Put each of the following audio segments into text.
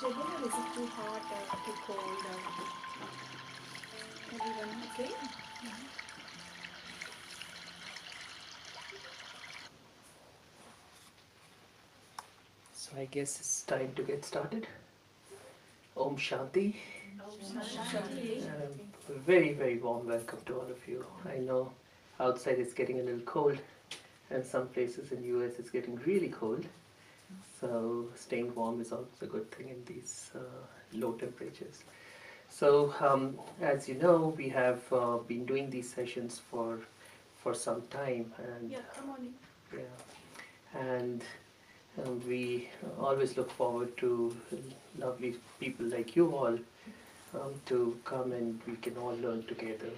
comfortable or is it too hot or too cold or everyone okay? So I guess it's time to get started. Om Shanti. Shanti. A very, very warm welcome to all of you. I know outside it's getting a little cold, and some places in US it's getting really cold. So staying warm is always a good thing in these low temperatures. So as you know, we have been doing these sessions for some time, and Yeah, come on in. yeah, and we always look forward to lovely people like you all to come and we can all learn together.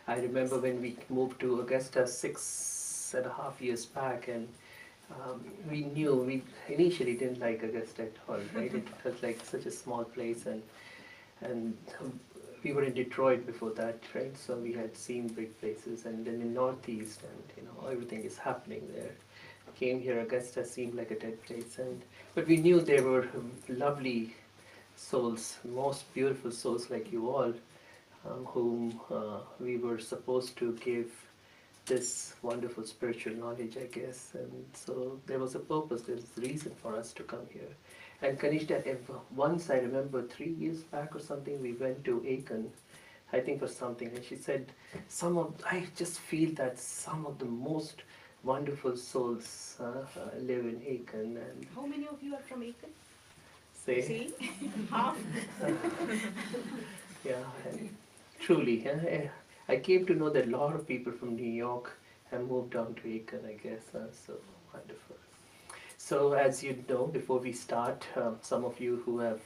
I remember when we moved to Augusta 6.5 years back, and we knew we initially didn't like Augusta at all, right? It felt like such a small place, and we were in Detroit before that, right? So we had seen big places, and then in Northeast, and everything is happening there. Came here, Augusta seemed like a dead place, and but we knew there were lovely souls, most beautiful souls like you all, whom we were supposed to give this wonderful spiritual knowledge, I guess. And so there was a purpose, there was a reason for us to come here. And Kanishta, once I remember 3 years back or something, we went to Aiken, I think for something, and she said, I just feel that some of the most wonderful souls live in Aiken. And How many of you are from Aiken? say, See? Half. yeah, and truly, I came to know that a lot of people from New York have moved down to Aiken, I guess. So wonderful. So as you know, before we start, some of you who have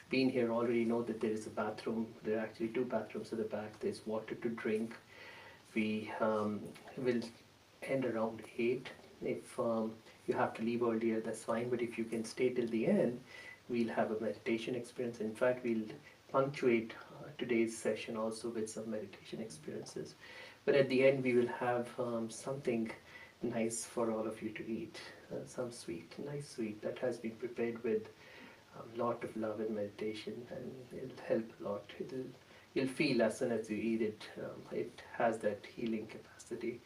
been here already know that there is a bathroom. There are actually two bathrooms at the back. There's water to drink. We will end around 8. If you have to leave earlier, that's fine. But if you can stay till the end, we'll have a meditation experience. In fact, we'll punctuate today's session also with some meditation experiences. But at the end, we will have something nice for all of you to eat. Some sweet, nice sweet that has been prepared with a lot of love and meditation, and it'll help a lot. You'll feel as soon as you eat it, it has that healing capacity.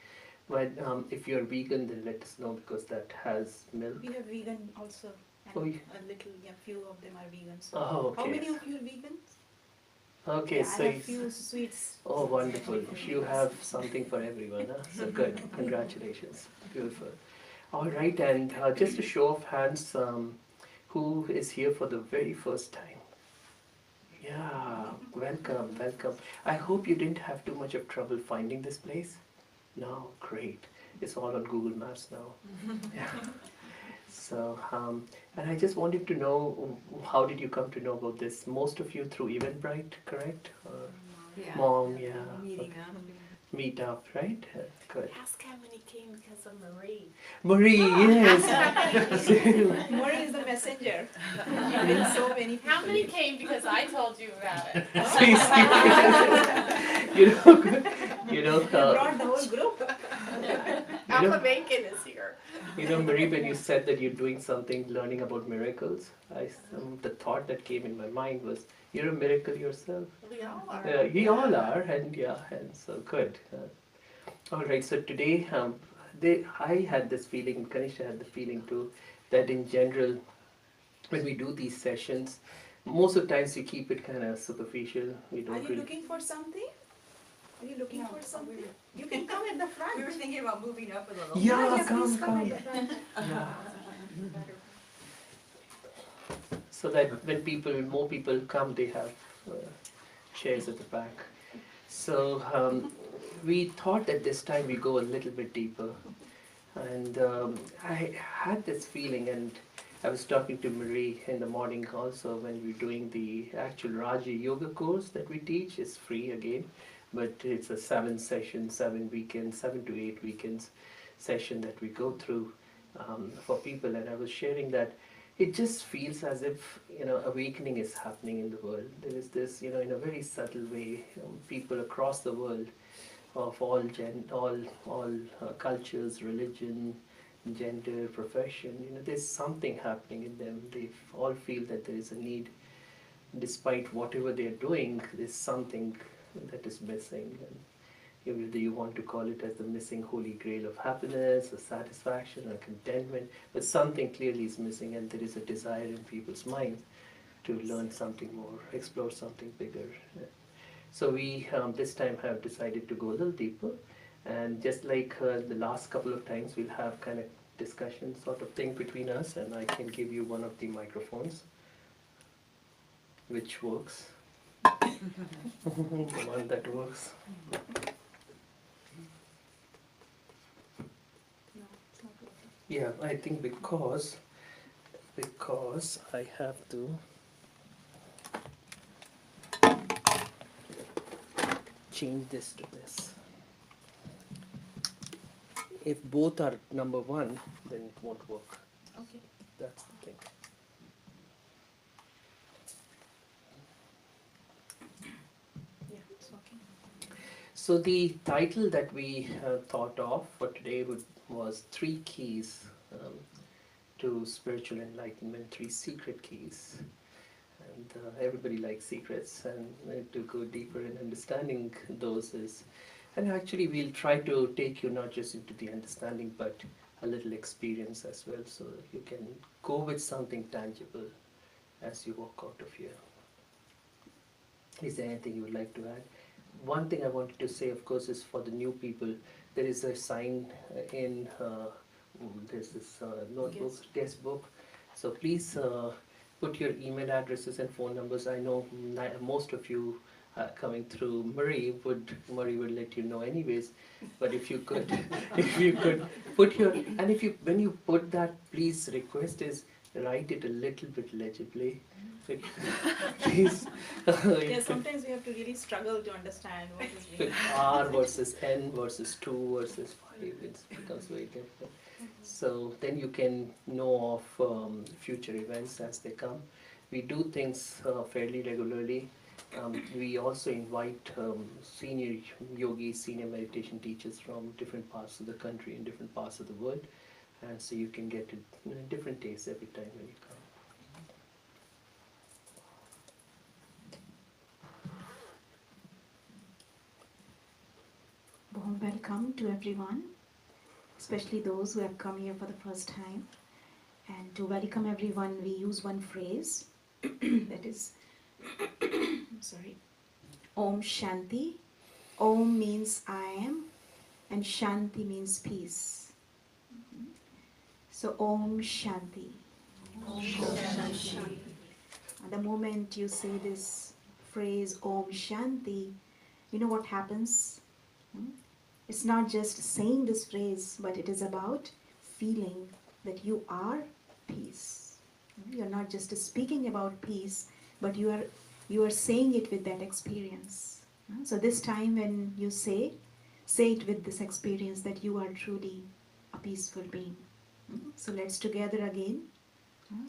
But if you're vegan, then let us know because that has milk. We have vegan also. And Oh, yeah. a little, yeah, few of them are vegans. Oh, okay. How many of you are vegans? Okay, Yeah, so I have few sweets. oh, wonderful. You have something for everyone, huh? So good. Congratulations. Beautiful. All right, and just a show of hands, who is here for the very first time? Yeah, welcome, welcome. I hope you didn't have too much of trouble finding this place. No, great. It's all on Google Maps now. Yeah. So, and I just wanted to know, how did you come to know about this? Most of you through Eventbrite, correct? Or Yeah. Mom, yeah. Meeting Okay. up. Meet up, right? Good. Ask how many came because of Marie. Marie, yes. Maureen is the messenger. You bring so many people. How many came because I told you about it? you know, you know, You brought the whole group. Alpha Bacon is here. Marie, when you said that you're doing something, learning about miracles, the thought that came in my mind was, you're a miracle yourself. We all are. We all are, and yeah, and so good. All right, so today, I had this feeling, Kanisha had the feeling too, that in general, when we do these sessions, most of the times we keep it kind of superficial. We Are don't you really. looking for something? Are you looking No, for something? we- You can come at the front. We were thinking about moving up a little. Yeah, yeah, come, please come come. at the front. Yeah. So that when more people come, they have chairs at the back. So we thought at this time we go a little bit deeper, and I had this feeling, and I was talking to Marie in the morning also when we were doing the actual Raja Yoga course that we teach. It's free again, but it's a 7 session, 7 weekends, 7 to 8 weekends session that we go through for people. And I was sharing that it just feels as if awakening is happening in the world. There is this, in a very subtle way, people across the world of all cultures, religion, gender, profession, there's something happening in them. They all feel that there is a need, despite whatever they're doing, there's something that is missing. And whether you want to call it as the missing holy grail of happiness or satisfaction or contentment, but something clearly is missing, and there is a desire in people's minds to learn something more, explore something bigger. So we this time have decided to go a little deeper, and just like the last couple of times, we'll have kind of discussion sort of thing between us, and I can give you one of the microphones, which works. The one that works. Yeah, I think because I have to change this to this. If both are number one, then it won't work. Okay. That's the thing. Yeah, it's working. So the title that we thought of for today was 3 keys to spiritual enlightenment, 3 secret keys. And everybody likes secrets, and to go deeper in understanding those is, and actually we'll try to take you not just into the understanding, but a little experience as well, so that you can go with something tangible as you walk out of here. Is there anything you would like to add? One thing I wanted to say, of course, is for the new people, there is a sign in, there's this notebook, guest book. So please put your email addresses and phone numbers. I know most of you coming through Murray would let you know anyways. But if you could, if you could put your, and if you, when you put that, please request is write it a little bit legibly. Please. Yeah, sometimes we have to really struggle to understand what is being R versus N versus 2 versus 5, it becomes very difficult. So then you can know of future events as they come. We do things fairly regularly. We also invite senior yogis, senior meditation teachers from different parts of the country and different parts of the world. And so you can get a different taste every time when you come. Warm welcome to everyone, especially those who have come here for the first time. And to welcome everyone, we use one phrase that is, sorry, Om Shanti. Om means I am, and Shanti means peace. So Om Shanti. Om Shanti. And the moment you say this phrase Om Shanti, you know what happens? It's not just saying this phrase, but it is about feeling that you are peace. You're not just speaking about peace, but you are saying it with that experience. So this time when you say it with this experience that you are truly a peaceful being. So let's together again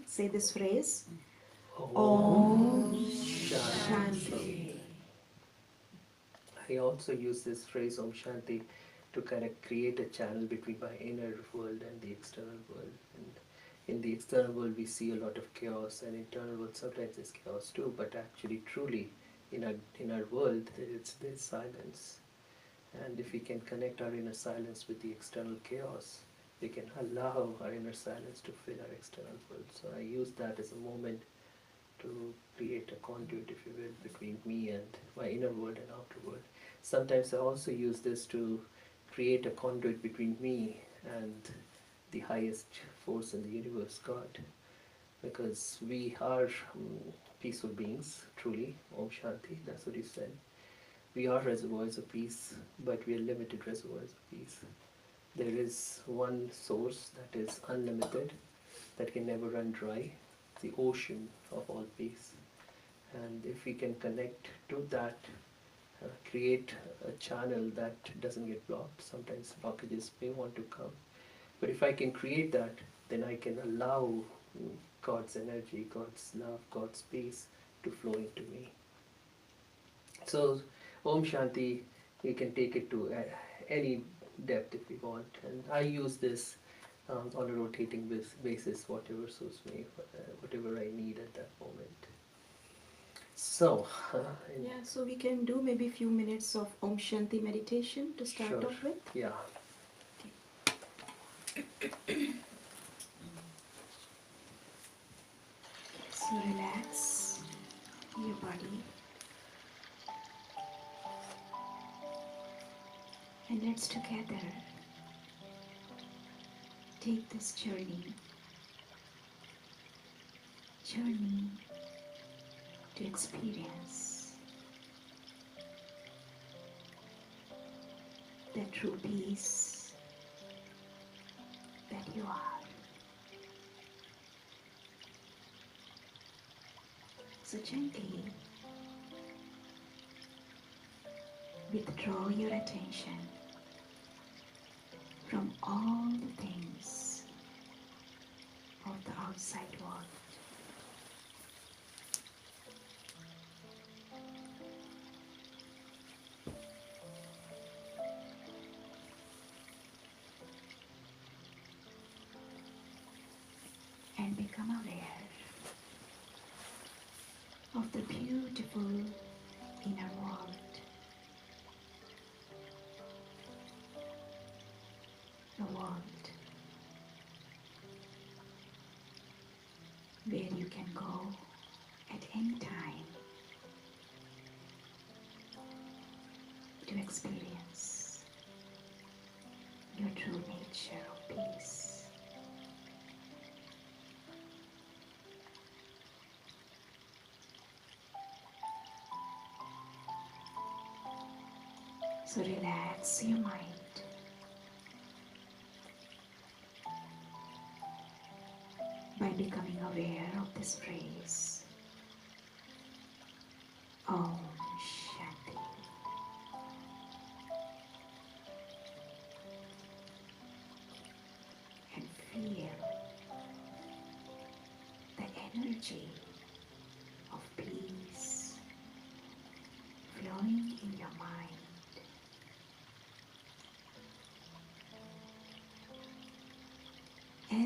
say this phrase. Om Shanti. I also use this phrase Om Shanti to kind of create a channel between my inner world and the external world. And in the external world we see a lot of chaos, and internal world sometimes there's chaos too, but actually truly in our world there's silence. And if we can connect our inner silence with the external chaos, we can allow our inner silence to fill our external world. So I use that as a moment to create a conduit, if you will, between me and my inner world and outer world. Sometimes I also use this to create a conduit between me and the highest force in the universe, God. Because we are peaceful beings, truly, Om Shanti, that's what he said. We are reservoirs of peace, but we are limited reservoirs of peace. There is one source that is unlimited, that can never run dry, the ocean of all peace. And if we can connect to that, create a channel that doesn't get blocked. Sometimes blockages may want to come, but if I can create that, then I can allow God's energy, God's love, God's peace to flow into me. So Om Shanti, we can take it to any depth if we want, and I use this on a rotating basis, whatever suits me, whatever I need at that moment. So, Yeah, so we can do maybe a few minutes of Om Shanti meditation to start sure. off with. Yeah. So relax your body and let's together take this journey to experience the true peace that you are. So gently withdraw your attention from all the things of the outside world. And become aware of the beautiful inner world, the world where you can go at any time to experience your true nature of peace. So relax your mind by becoming aware of this phrase, Om Shanti. And feel the energy of peace flowing in your mind.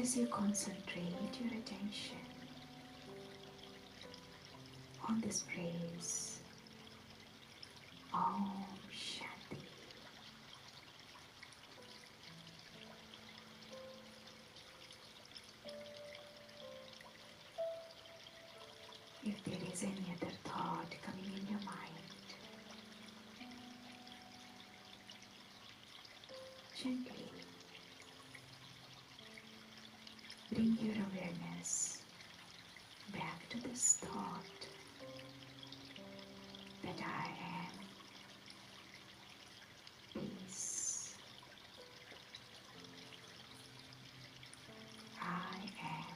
As you concentrate your attention on this phrase, Om Shanti, if there is any other thought coming in your mind, gently bring your awareness back to this thought that I am peace. I am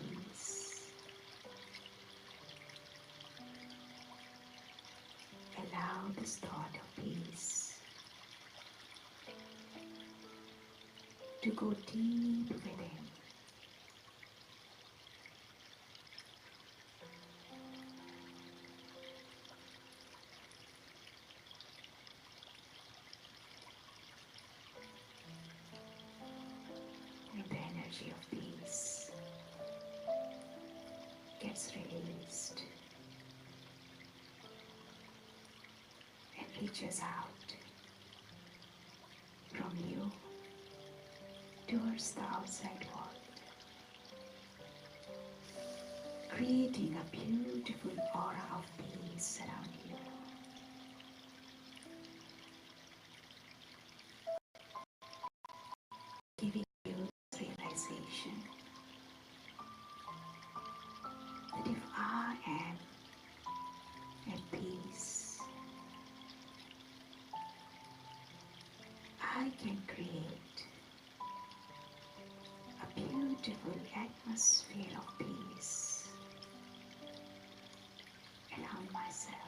peace. Allow this thought of peace to go deep within. And the energy of peace gets released and reaches out from you towards the outside world, creating a beautiful aura of peace around you. Giving you this realization that if I am at peace, I can create a beautiful atmosphere of peace around myself.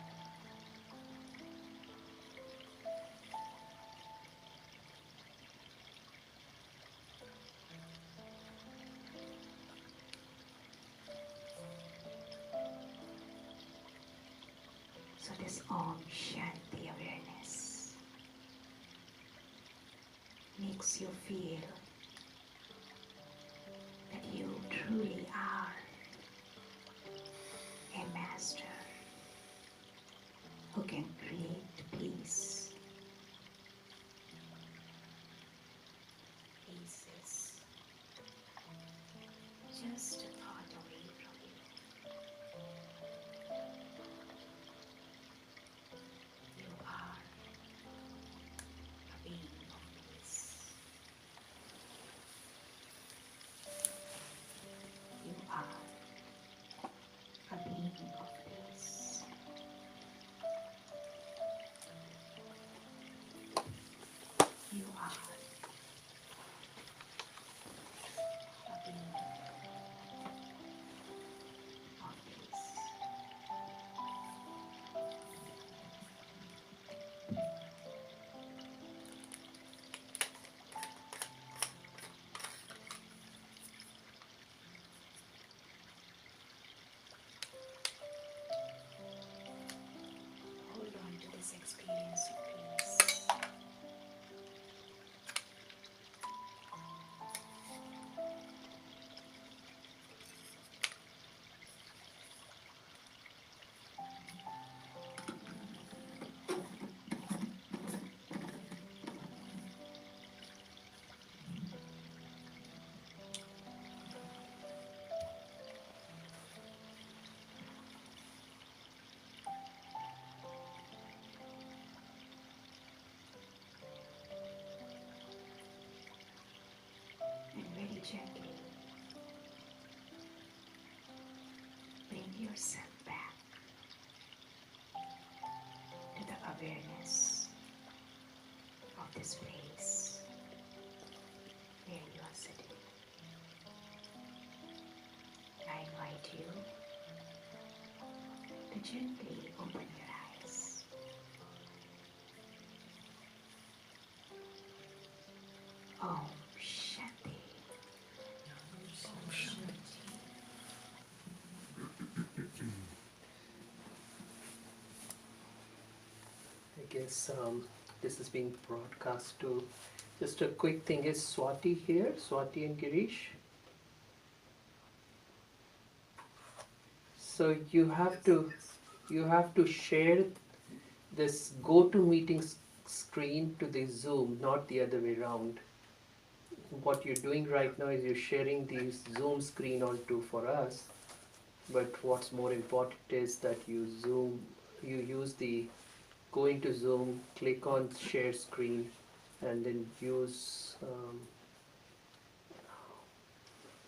So this Om Shanti awareness makes makes you feel that you truly are a master who can create peace. Peace is just a thought away from you. You are a being of peace. You are a being of peace. You are a being of peace. Hold on to this experience of peace. And very gently bring yourself back to the awareness of this place where you are sitting. I invite you to gently open your eyes. Om Shanti. I guess this is being broadcast to. Just a quick thing, is Swati here? Swati and Girish? So you have to share this GoToMeeting screen to the Zoom, not the other way around. What you're doing right now is you're sharing the Zoom screen onto for us, but what's more important is that you use the go into Zoom, click on share screen, and then use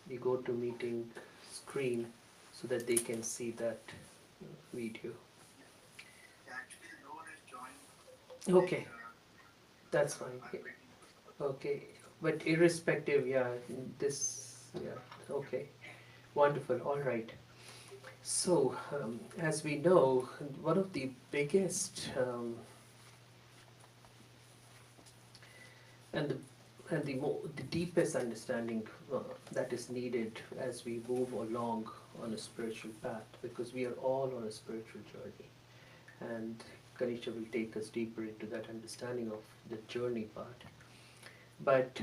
the GoToMeeting screen so that they can see that video. Actually, no one has joined. Okay, that's fine. Okay, but irrespective, yeah, okay, wonderful, all right. So, as we know, one of the biggest and the deepest understanding that is needed as we move along on a spiritual path, because we are all on a spiritual journey, and Ganesha will take us deeper into that understanding of the journey part. But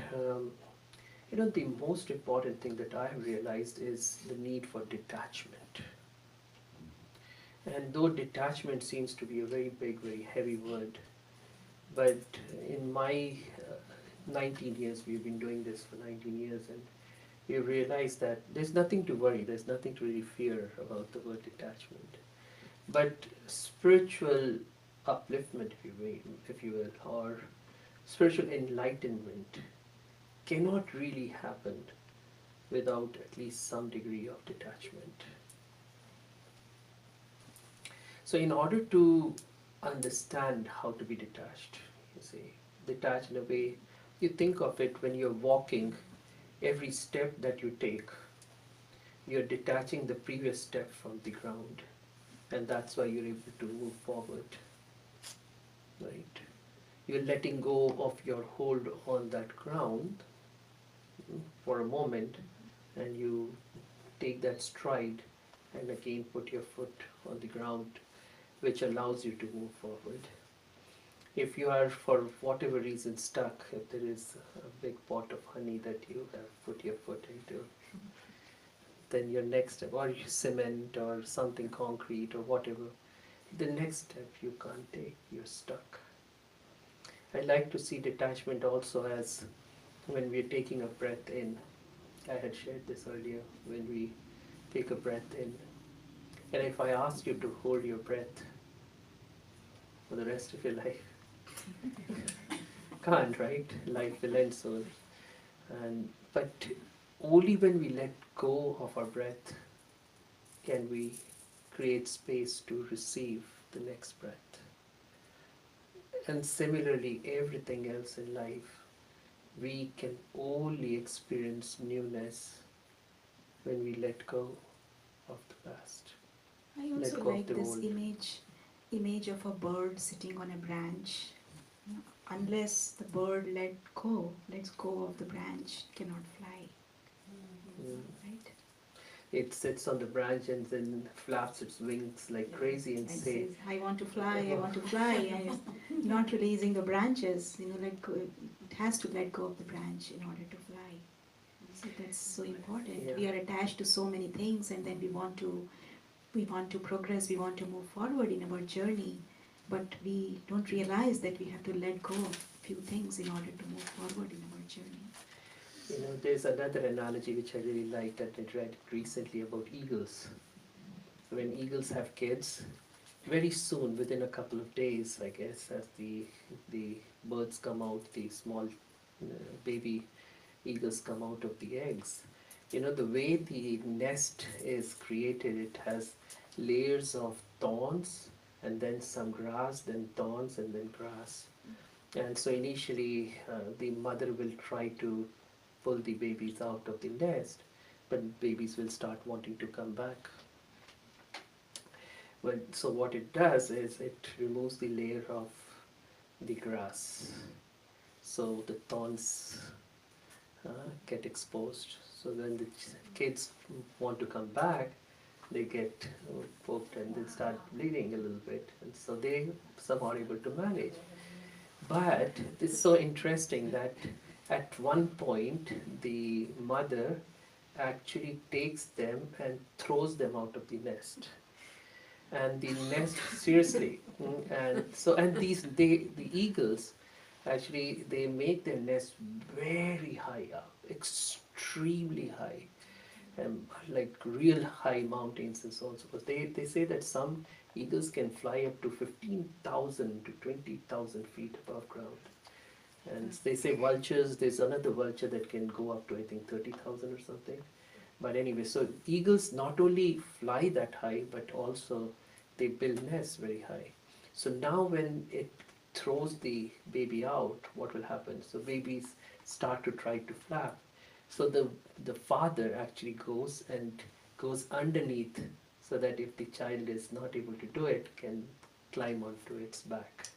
the most important thing that I have realized is the need for detachment. And though detachment seems to be a very big, very heavy word, but in my 19 years, we've been doing this for 19 years, and we realized that there's nothing to worry, there's nothing to really fear about the word detachment. But spiritual upliftment, if you will, or spiritual enlightenment cannot really happen without at least some degree of detachment. So in order to understand how to be detached, detached in a way, you think of it when you're walking, every step that you take, you're detaching the previous step from the ground, and that's why you're able to move forward, right? You're letting go of your hold on that ground for a moment, and you take that stride and again put your foot on the ground, which allows you to move forward. If you are for whatever reason stuck, if there is a big pot of honey that you have put your foot into, then your next step, or you cement or something concrete or whatever, the next step you can't take, you're stuck. I like to see detachment also as when we're taking a breath in. I had shared this earlier. When we take a breath in, and if I ask you to hold your breath for the rest of your life, can't, right? Life will end soon. But only when we let go of our breath can we create space to receive the next breath. And similarly, everything else in life, we can only experience newness when we let go of the past. I Let also go of like the this old. image of a bird sitting on a branch. You know, unless the bird lets go of the branch, it cannot fly. Mm. Right? It sits on the branch and then flaps its wings like crazy and And say, says, I want to fly, I want to fly. And it's not releasing the branches. Let go. It has to let go of the branch in order to fly. So that's so important. Yeah. We are attached to so many things, and then we want to progress, we want to move forward in our journey, but we don't realize that we have to let go of a few things in order to move forward in our journey. There's another analogy which I really liked that I read recently about eagles. So when eagles have kids, very soon, within a couple of days, I guess, as the birds come out, the small baby eagles come out of the eggs. The way the nest is created, it has layers of thorns and then some grass, then thorns and then grass. And so initially, the mother will try to pull the babies out of the nest, but babies will start wanting to come back. So what it does is it removes the layer of the grass, so the thorns get exposed. So when the kids want to come back, they get poked and they start bleeding a little bit, and so they some are able to manage. But it's so interesting that at one point the mother actually takes them and throws them out of the nest. And the nest, seriously, and the eagles actually they make their nest very high up, extremely high, like real high mountains and so on and so forth. They say that some eagles can fly up to 15,000 to 20,000 feet above ground. And they say vultures, there's another vulture that can go up to I think 30,000 or something. But anyway, so eagles not only fly that high, but also they build nests very high. So now when it throws the baby out, what will happen? So babies start to try to flap. So the father actually goes underneath so that if the child is not able to do it, can climb onto its back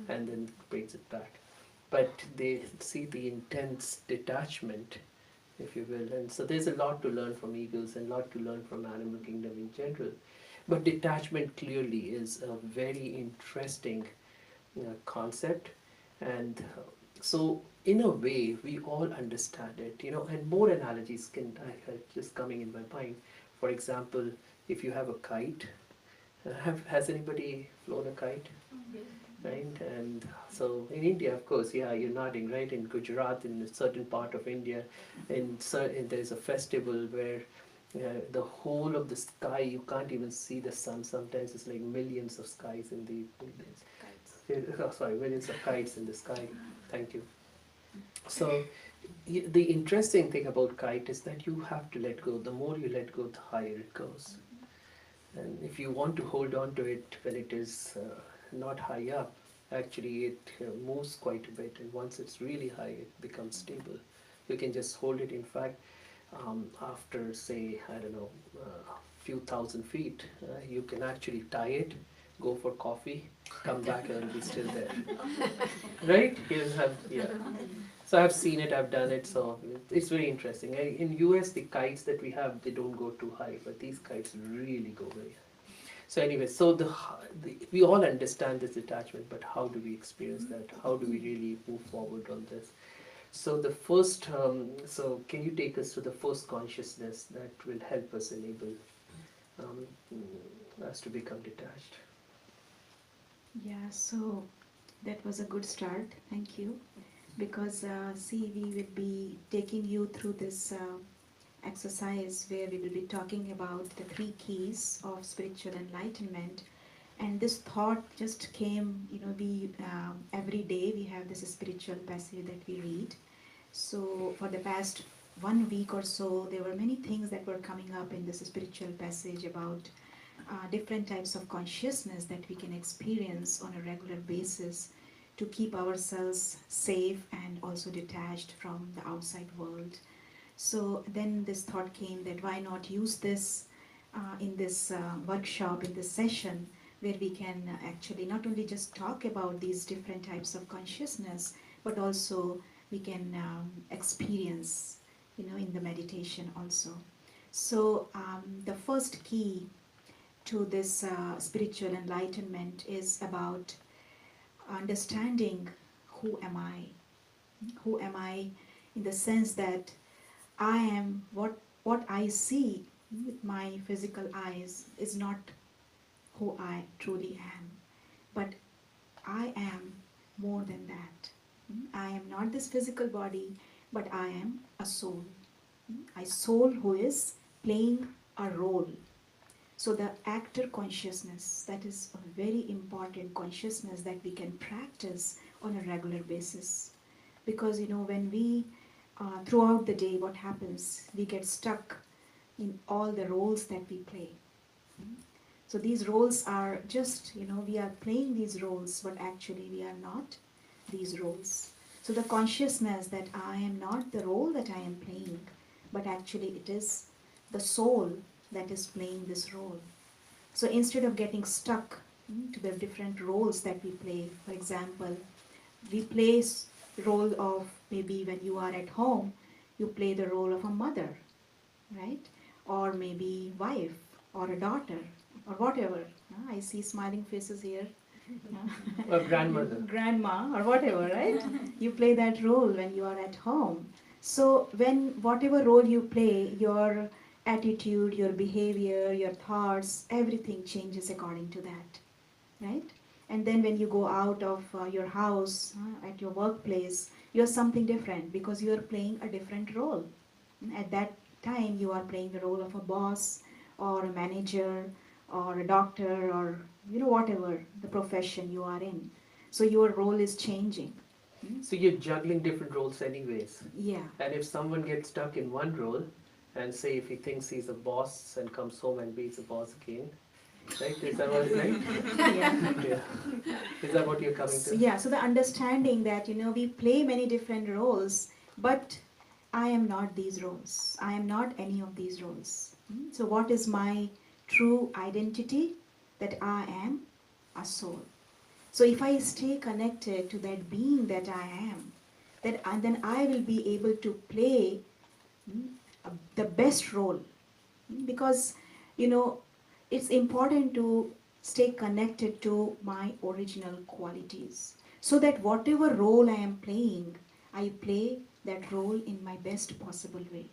and then brings it back. But they see the intense detachment, if you will. And so there's a lot to learn from eagles and a lot to learn from animal kingdom in general. But detachment clearly is a very interesting concept. And so in a way, we all understand it, and more analogies are just coming in my mind. For example, if you have a kite, has anybody flown a kite? Right? And so in India, of course, yeah, you're nodding, right? In Gujarat, in a certain part of India, there's a festival where the whole of the sky, you can't even see the sun. Sometimes it's like millions of skies in the millions of kites in the sky. Thank you. So the interesting thing about kite is that you have to let go. The more you let go, the higher it goes. And if you want to hold on to it when it is not high up, actually it moves quite a bit. And once it's really high, it becomes stable. You can just hold it. In fact, after say, I don't know, a few thousand feet, you can actually tie it, go for coffee, come back and it'll be still there. Right? Yeah. So I've seen it, I've done it, so it's very interesting. In US, the kites that we have, they don't go too high, but these kites really go very high. So anyway, so we all understand this detachment, but how do we experience that? How do we really move forward on this? So the first, so can you take us to the first consciousness that will help us enable um, us to become detached? Yeah, so that was a good start. Thank you. Because, see, we will be taking you through this exercise where we will be talking about the three keys of spiritual enlightenment. And this thought just came, we every day we have this spiritual passage that we read. So for the past 1 week or so, there were many things that were coming up in this spiritual passage about different types of consciousness that we can experience on a regular basis to keep ourselves safe and also detached from the outside world. So then this thought came that why not use this in this workshop, in this session, where we can actually not only just talk about these different types of consciousness, but also we can experience, in the meditation also. So the first key to this spiritual enlightenment is about understanding who am I. Who am I in the sense that I am what I see with my physical eyes is not who I truly am, but I am more than that. I am not this physical body, but I am a soul. A soul who is playing a role. So the actor consciousness, that is a very important consciousness that we can practice on a regular basis. Because when we, throughout the day, what happens? We get stuck in all the roles that we play. So these roles are just, we are playing these roles, but actually we are not these roles. So the consciousness that I am not the role that I am playing, but actually it is the soul that is playing this role. So instead of getting stuck to the different roles that we play, for example, we play role of, maybe when you are at home, you play the role of a mother, right? Or maybe wife or a daughter or whatever. I see smiling faces here. Or grandmother. Grandma or whatever, right? You play that role when you are at home. So when whatever role you play, your attitude, your behavior, your thoughts, everything changes according to that, right? And then when you go out of your house, at your workplace, you're something different because you are playing a different role. At that time, you are playing the role of a boss or a manager or a doctor or whatever the profession you are in. So your role is changing. So you're juggling different roles anyways. Yeah. And if someone gets stuck in one role, and say if he thinks he's a boss and comes home and beats a boss again, right? Is that what, right? Yeah. Yeah. Is that what you're coming to? Yeah, so the understanding that we play many different roles, but I am not these roles. I am not any of these roles. So what is my true identity? That I am a soul. So if I stay connected to that being that I am, then I will be able to play mm, the best role. Because it's important to stay connected to my original qualities, so that whatever role I am playing, I play that role in my best possible way.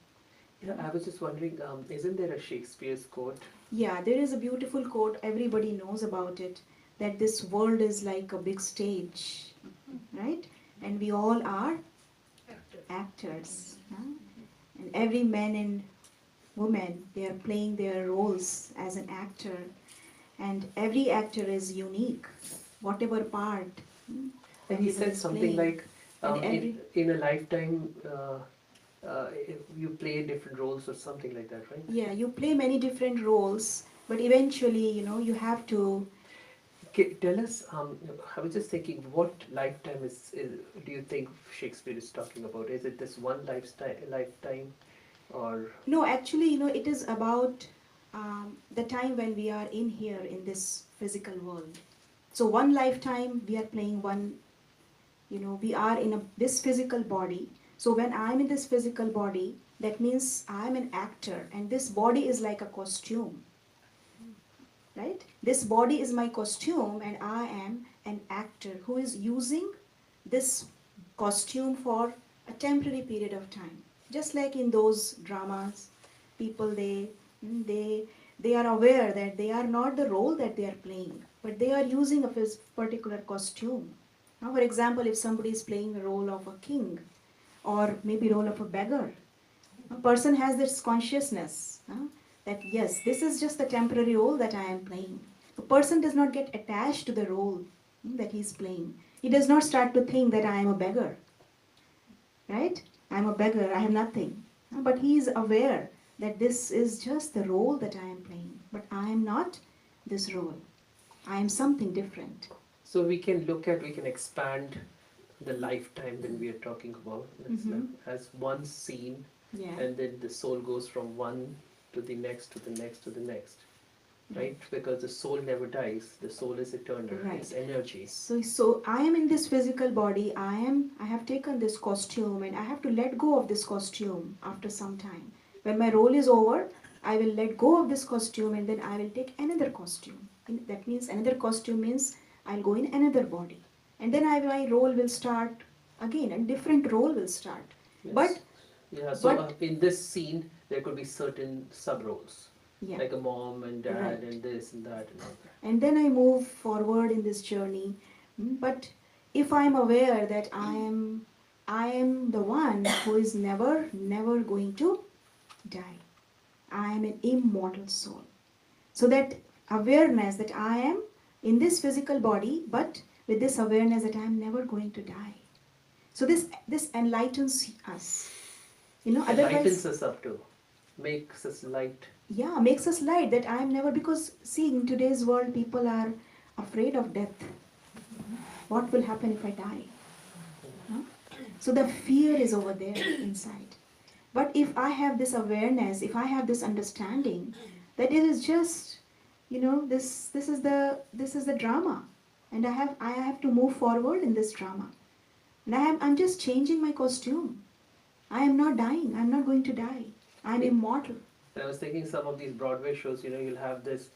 Yeah, I was just wondering, isn't there a Shakespeare's quote? Yeah, there is a beautiful quote, everybody knows about it, that this world is like a big stage, right? And we all are actors. Huh? And every man and woman, they are playing their roles as an actor. And every actor is unique, whatever part. And he everyone said is something playing. like, And in a lifetime, you play different roles or something like that, right? yeah, you play many different roles, but eventually, you have to. Okay, tell us, I was just thinking, what lifetime do you think Shakespeare is talking about? Is it this one lifetime, or No, actually, it is about the time when we are in here in this physical world. So one lifetime we are playing one, we are in this physical body. So when I'm in this physical body, that means I'm an actor, and this body is like a costume. right? This body is my costume and I am an actor who is using this costume for a temporary period of time. Just like in those dramas, people they are aware that they are not the role that they are playing, but they are using a particular costume. Now, for example, if somebody is playing the role of a king or maybe role of a beggar, a person has this consciousness that yes, this is just the temporary role that I am playing. A person does not get attached to the role that he is playing. He does not start to think that I am a beggar, right? I am a beggar, I have nothing. But he is aware that this is just the role that I am playing. But I am not this role. I am something different. So we can expand the lifetime when we are talking about. It's Mhm. like as one scene, Yeah. and then the soul goes from one to the next to the next to the next, right? Because the soul never dies. The soul is eternal. Right. It's energy. So I am in this physical body. I have taken this costume and I have to let go of this costume after some time. When my role is over, I will let go of this costume and then I will take another costume. And that means another costume means I'll go in another body. And then my role will start again, a different role will start. Yes. But yeah. So but- in this scene, there could be certain sub roles, yeah. like a mom and dad Right. and this and that and all that. And then I move forward in this journey. But if I am aware that I am the one who is never going to die. I am an immortal soul. So that awareness that I am in this physical body, but with this awareness that I am never going to die. So this enlightens us. Lightens Otherwise, us up too, makes us light. yeah, makes us light that I am never, because see, in today's world people are afraid of death. What will happen if I die? Huh? So the fear is over there inside. But if I have this awareness, if I have this understanding, that it is just, this is the drama, and I have to move forward in this drama, and I'm just changing my costume. I am not dying. I'm not going to die. I'm immortal. And I was thinking some of these Broadway shows, you'll have this,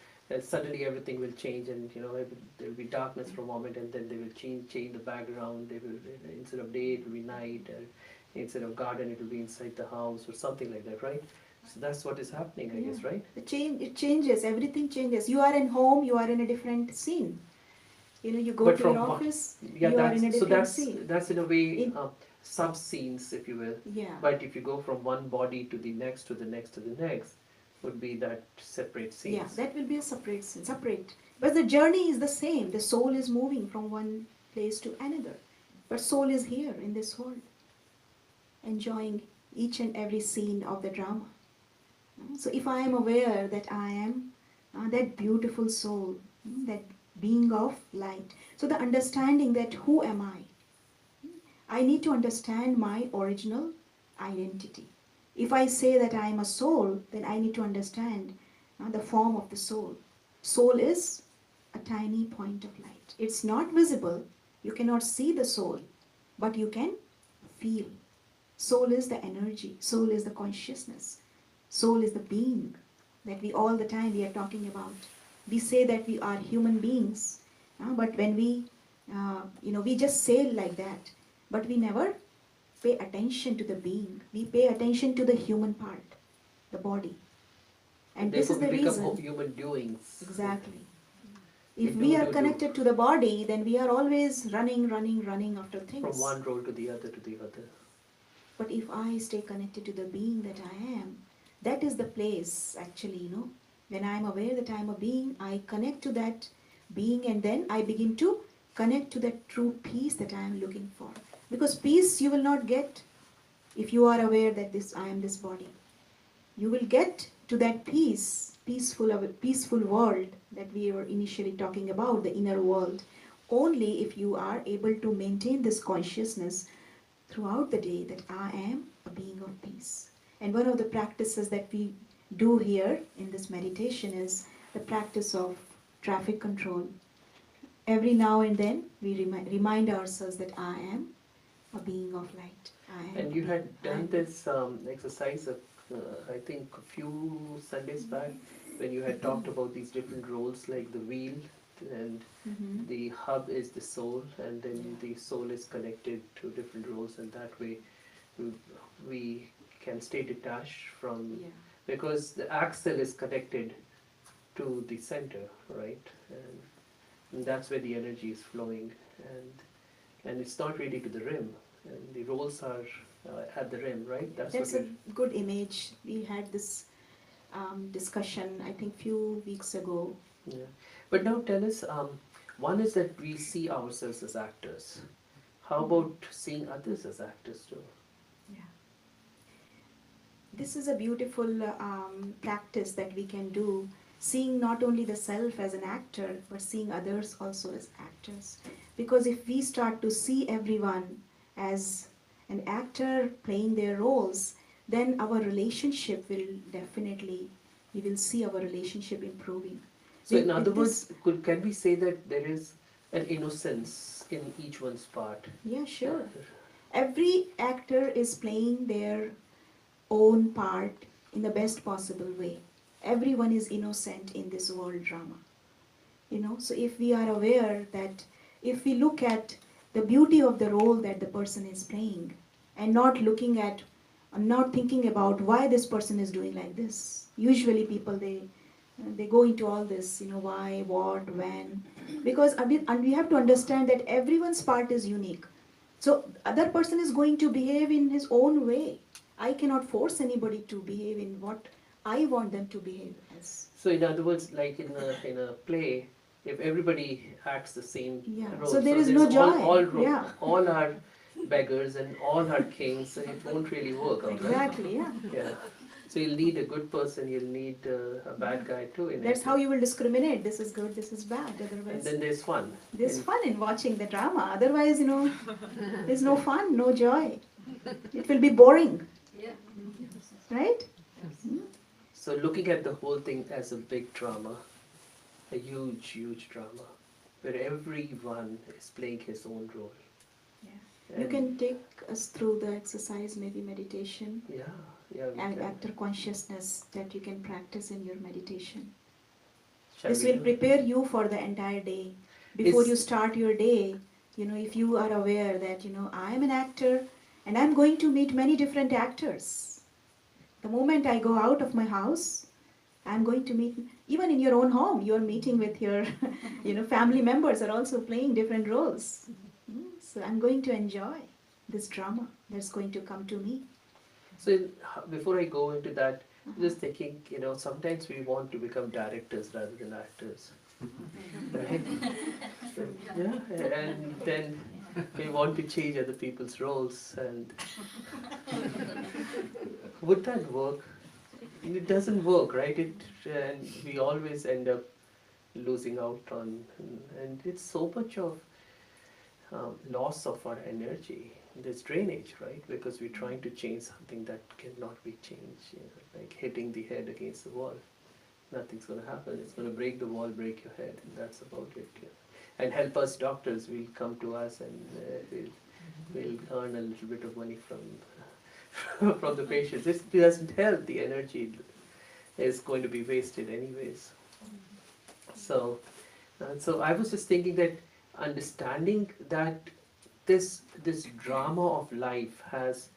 suddenly everything will change, and there will be darkness for a moment, and then they will change the background. They will, instead of day it will be night, and instead of garden it will be inside the house or something like that, right? So that's what is happening, I guess, right? It changes. Everything changes. You are in home. You are in a different scene. You go But to from your what- office. Yeah, you are in a different that's scene. that's in a way In- sub scenes, if you will. Yeah. But if you go from one body to the next to the next to the next, would be that separate scenes. Yeah, that will be a separate scene. Separate. But the journey is the same. The soul is moving from one place to another. But soul is here in this world, enjoying each and every scene of the drama. So if I am aware that I am that beautiful soul, that being of light, so the understanding that who am I need to understand my original identity. If I say that I am a soul, then I need to understand the form of the soul. Soul is a tiny point of light. It's not visible. You cannot see the soul, but you can feel. Soul is the energy. Soul is the consciousness. Soul is the being that we all the time we are talking about. We say that we are human beings, but when we just say it like that, but we never pay attention to the being. We pay attention to the human part, the body. And this is the we become reason. human doings. Exactly. We If we are do. connected to the body, then we are always running after things. From one role to the other to the other. But if I stay connected to the being that I am, that is the place actually, when I am aware that I am a being, I connect to that being, and then I begin to connect to that true peace that I am looking for. Because peace you will not get if you are aware that I am this body. You will get to that peaceful world that we were initially talking about, the inner world, only if you are able to maintain this consciousness throughout the day that I am a being of peace. And one of the practices that we do here in this meditation is the practice of traffic control. Every now and then we remind ourselves that I am a being of light. And you had done this exercise, I think, a few Sundays back, when you had talked about these different roles, like the wheel, and Mhm. the hub is the soul, and then the soul is connected to different roles, and that way we, we can stay detached from, Yeah. because the axle is connected to the center, right? And that's where the energy is flowing, and it's not really to the rim, and the roles are at the rim, right? That's what That's a we're. good image. We had this discussion, I think, few weeks ago. Yeah. But now tell us, one is that we see ourselves as actors. How about seeing others as actors too? Yeah. This is a beautiful practice that we can do, seeing not only the self as an actor, but seeing others also as actors. Because if we start to see everyone as an actor playing their roles, then our relationship will definitely, we will see our relationship improving. So in other With words, this, can we say that there is an innocence in each one's part? yeah, sure. Every actor is playing their own part in the best possible way. Everyone is innocent in this world drama. So if we are aware that, if we look at the beauty of the role that the person is playing, and not looking at, not thinking about why this person is doing like this. Usually people, they go into all this, why, what, when, because and we have to understand that everyone's part is unique. So other person is going to behave in his own way. I cannot force anybody to behave in what I want them to behave as. So in other words, like in a play, if everybody acts the same Yeah. role, So there is there's no joy. Yeah. all are beggars and all are kings, so it won't really work out, right? Exactly. Yeah. Yeah. So you'll need a good person, you'll need a bad guy too in That's it. how you will discriminate. This is good. This is bad. And Otherwise, then there's fun. there's And fun in watching the drama. Otherwise, there's no fun, no joy. It will be boring. Yeah. Right? so looking at the whole thing as a big drama, a huge, huge drama, where everyone is playing his own role. Yeah. You And can take us through the exercise, maybe meditation, yeah, yeah, we and can. actor consciousness that you can practice in your meditation. Shall This we will do it? prepare you for the entire day. Before Is- you start your day, if you are aware that, I am an actor and I'm going to meet many different actors. The moment I go out of my house, I'm going to meet, even in your own home, you're meeting with your, family members are also playing different roles. So I'm going to enjoy this drama that's going to come to me. So before I go into that, just thinking, sometimes we want to become directors rather than actors. Right? So, yeah, and then we want to change other people's roles, and would that work? It doesn't work, right? And we always end up losing out on, and it's so much of loss of our energy. There's drainage, right? Because we're trying to change something that cannot be changed, like hitting the head against the wall. Nothing's going to happen. It's going to break the wall, break your head, and that's about it. And help us doctors will come to us, and we'll earn a little bit of money from from the patients. It doesn't help. The energy is going to be wasted anyways. So I was just thinking that understanding that this drama of life has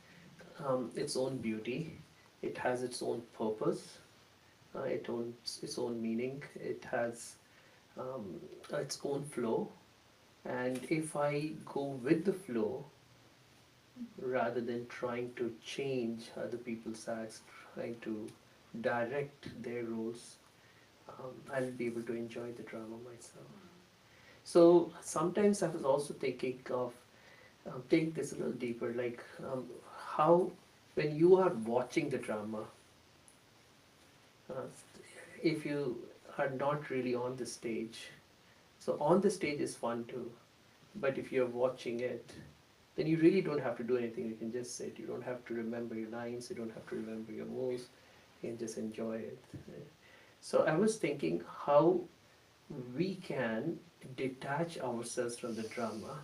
its own beauty, it has its own purpose, it owns its own meaning, it has its own flow, and if I go with the flow rather than trying to change other people's acts, trying to direct their roles, I'll be able to enjoy the drama myself. So sometimes I was also thinking of take this a little deeper, like how when you are watching the drama, uh, if you are not really on the stage, so on the stage is fun too, but if you're watching it, then you really don't have to do anything. You can just sit. You don't have to remember your lines. You don't have to remember your moves. You can just enjoy it. So I was thinking how we can detach ourselves from the drama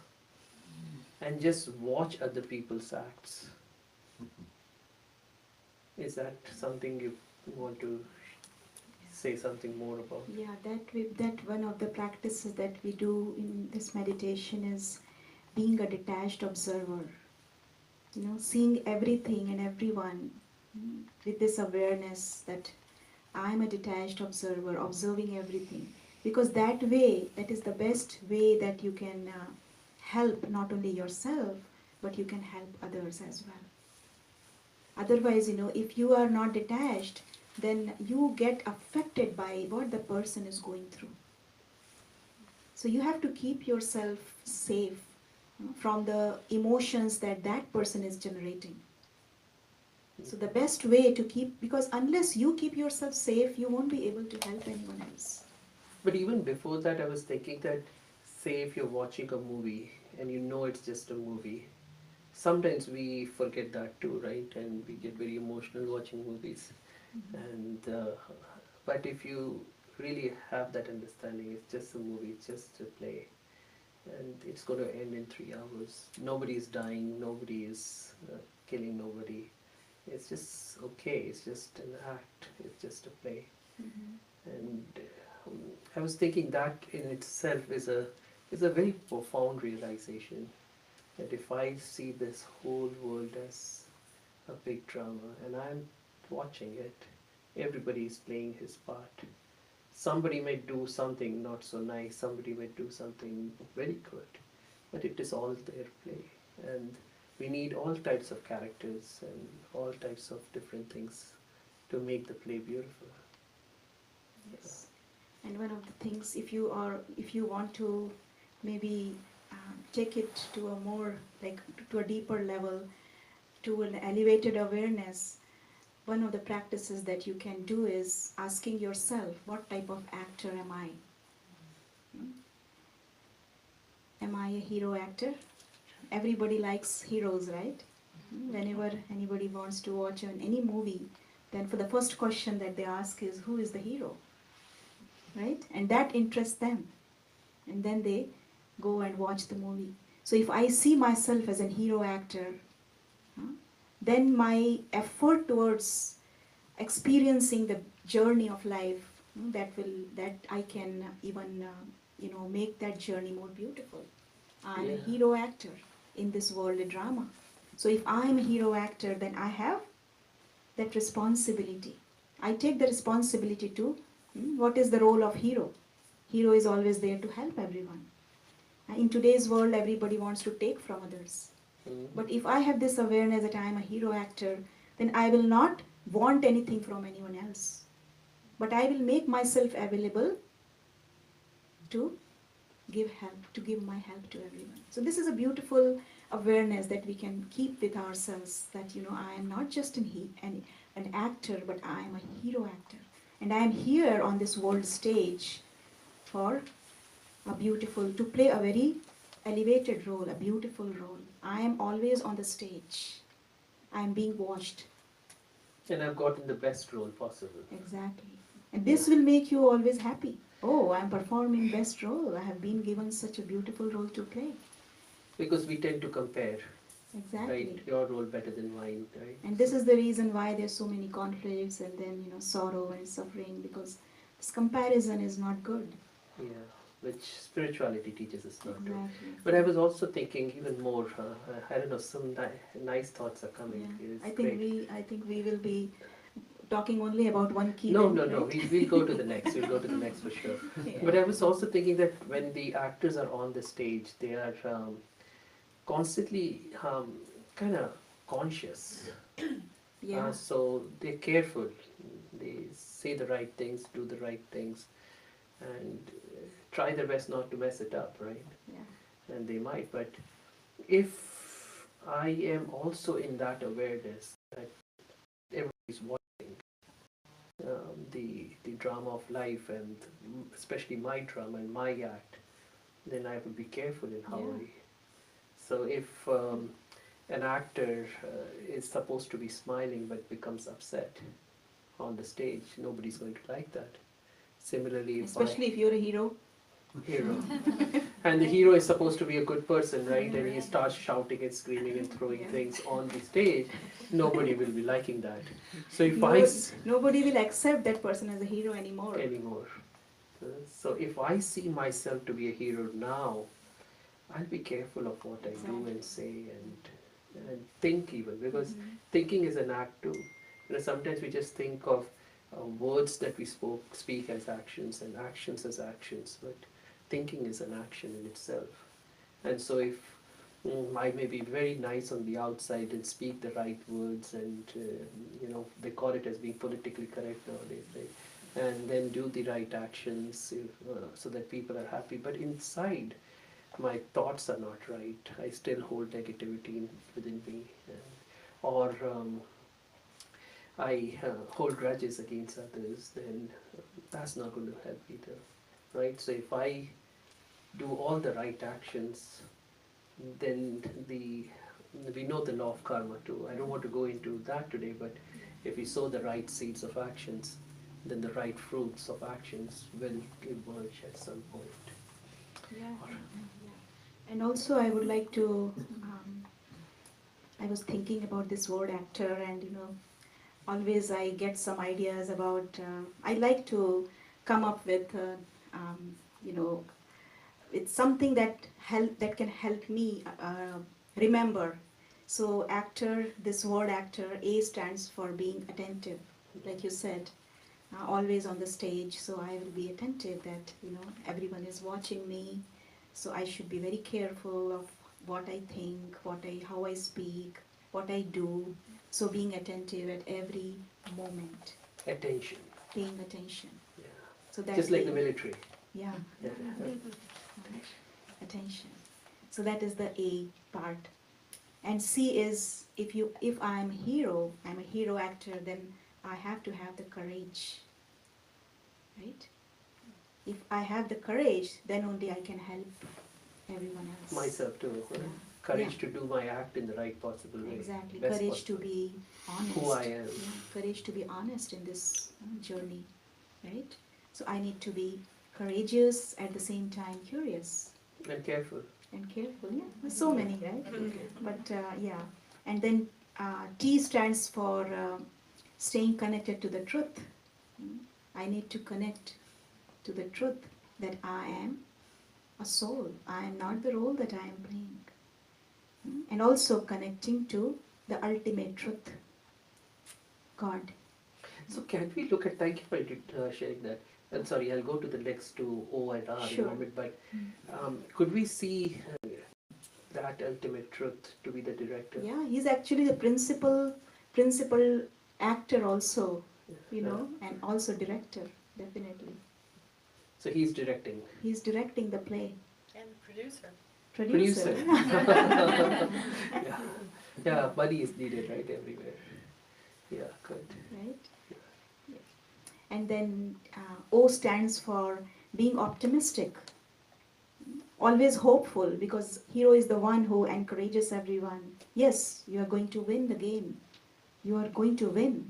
and just watch other people's acts Is that something you want to say something more about? Yeah, that one of the practices that we do in this meditation is being a detached observer. Seeing everything and everyone with this awareness that I am a detached observer, observing everything. Because that way, that is the best way that you can help not only yourself, but you can help others as well. Otherwise, if you are not detached, then you get affected by what the person is going through. So you have to keep yourself safe from the emotions that that person is generating. So the best way to keep, because unless you keep yourself safe, you won't be able to help anyone else. But even before that, I was thinking that, say, if you're watching a movie and you know it's just a movie, sometimes we forget that too, right? And we get very emotional watching movies. And but if you really have that understanding, it's just a movie, it's just a play, and it's going to end in 3 hours. Nobody is dying, nobody is killing nobody. It's just okay. It's just an act. It's just a play. And I was thinking that in itself is a very profound realization that if I see this whole world as a big drama and I'm watching it, everybody is playing his part. Somebody may do something not so nice, somebody may do something very good, but it is all their play. And we need all types of characters and all types of different things to make the play beautiful. Yes. And one of the things, if you want to maybe take it to a more, like, to a deeper level, to an elevated awareness, one of the practices that you can do is asking yourself, what type of actor am I? Am I a hero actor? Everybody likes heroes, right? Whenever anybody wants to watch any movie, then for the first question that they ask is, who is the hero? Right? And that interests them. And then they go and watch the movie. So if I see myself as a hero actor, then my effort towards experiencing the journey of life, that I can even make that journey more beautiful. I'm a hero actor in this world of drama. So if I'm a hero actor, then I have that responsibility. I take the responsibility to what is the role of hero. Hero is always there to help everyone. In today's world, everybody wants to take from others. But if I have this awareness that I am a hero actor, then I will not want anything from anyone else. But I will make myself available to give help, to give my help to everyone. So this is a beautiful awareness that we can keep with ourselves, that I am not just an actor, but I am a hero actor. And I am here on this world stage for to play a very elevated role, a beautiful role. I am always on the stage. I am being watched. And I've gotten the best role possible. Exactly. And this will make you always happy. Oh, I'm performing best role. I have been given such a beautiful role to play. Because we tend to compare. Exactly. Right? Your role better than mine, right? And this is the reason why there's so many conflicts and then sorrow and suffering, because this comparison is not good. Yeah, which spirituality teaches us not to. Exactly. But I was also thinking even more. I don't know. Some nice thoughts are coming. Yeah. It's I think we will be talking only about one key. No, then, no, right? no. We'll go to the next. We'll go to the next for sure. Yeah. But I was also thinking that when the actors are on the stage, they are constantly kind of conscious. Yeah. So they're careful. They say the right things, do the right things, and try their best not to mess it up, right? Yeah. And they might. But if I am also in that awareness that everybody's watching the drama of life, and especially my drama and my act, then I would be careful in how I. So if an actor is supposed to be smiling but becomes upset on the stage, nobody's going to like that. Similarly, Especially if you're a hero. hero. And the hero is supposed to be a good person, right? And he starts shouting and screaming and throwing things on the stage. Nobody will be liking that. So if Nobody will accept that person as a hero anymore. So if I see myself to be a hero now, I'll be careful of what I do and say and think even, because thinking is an act too. Sometimes we just think of words that we speak as actions and actions as actions, but thinking is an action in itself. And so if I may be very nice on the outside and speak the right words and they call it as being politically correct nowadays, right? And then do the right actions so that people are happy, but inside my thoughts are not right. I still hold negativity within me, or I hold grudges against others, then that's not going to help either, right? So if I do all the right actions, then we know the law of karma too. I don't want to go into that today, but if we sow the right seeds of actions, then the right fruits of actions will emerge at some point. Yeah. And also I would like to, I was thinking about this word actor, and always I get some ideas about, I like to come up with, it's something that can help me remember. So actor, this word actor, A stands for being attentive, like you said, always on the stage. So I will be attentive that everyone is watching me. So I should be very careful of what I think, how I speak, what I do. So being attentive at every moment. Attention. Paying attention. Yeah. So that just like the military. Yeah. Attention. So that is the A part. And C is if I'm a hero actor, then I have to have the courage. Right? If I have the courage, then only I can help everyone else. Myself too. Yeah. Courage to do my act in the right possible way. Exactly. Best Courage possible. to be honest. Who I am. Yeah. Courage to be honest in this journey. Right? So I need to be courageous, at the same time curious. And careful. And careful, yeah. There's so many, right? But yeah. And then T stands for staying connected to the truth. I need to connect to the truth that I am a soul. I am not the role that I am playing. And also connecting to the ultimate truth, God. So can we look at, thank you for sharing that. I'm sorry, I'll go to the next two O and R in a moment, but could we see that ultimate truth to be the director? Yeah, he's actually the principal actor also, and also director, definitely. So he's directing. He's directing the play. And producer. Producer. Yeah, money is needed, right, everywhere. Yeah, good. Right? Yeah. And then O stands for being optimistic. Always hopeful, because hero is the one who encourages everyone. Yes, you are going to win the game. You are going to win,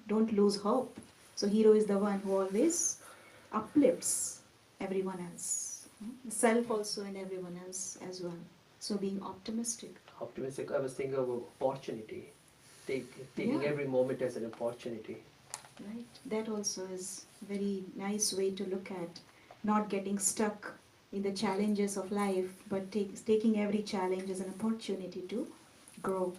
Don't lose hope. So hero is the one who always uplifts everyone else. Self also and everyone else as well. So being optimistic. Optimistic, I was thinking of opportunity. Taking every moment as an opportunity. Right. That also is a very nice way to look at not getting stuck in the challenges of life, but taking every challenge as an opportunity to grow.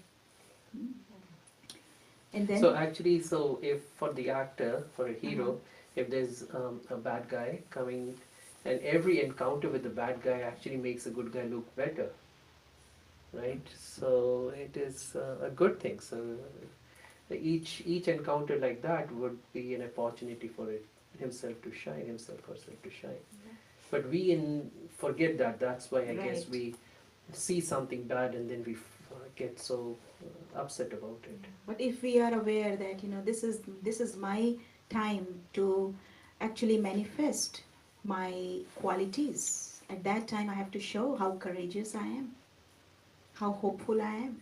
And then, so actually, if for the actor, for a hero, if there's a bad guy coming, and every encounter with the bad guy actually makes a good guy look better, right? So it is a good thing. So each encounter like that would be an opportunity for himself to shine, himself herself to shine. But we forget that. That's why I guess we see something bad and then we get so upset about it. But if we are aware that this is my time to actually manifest my qualities, at that time I have to show how courageous I am, how hopeful I am,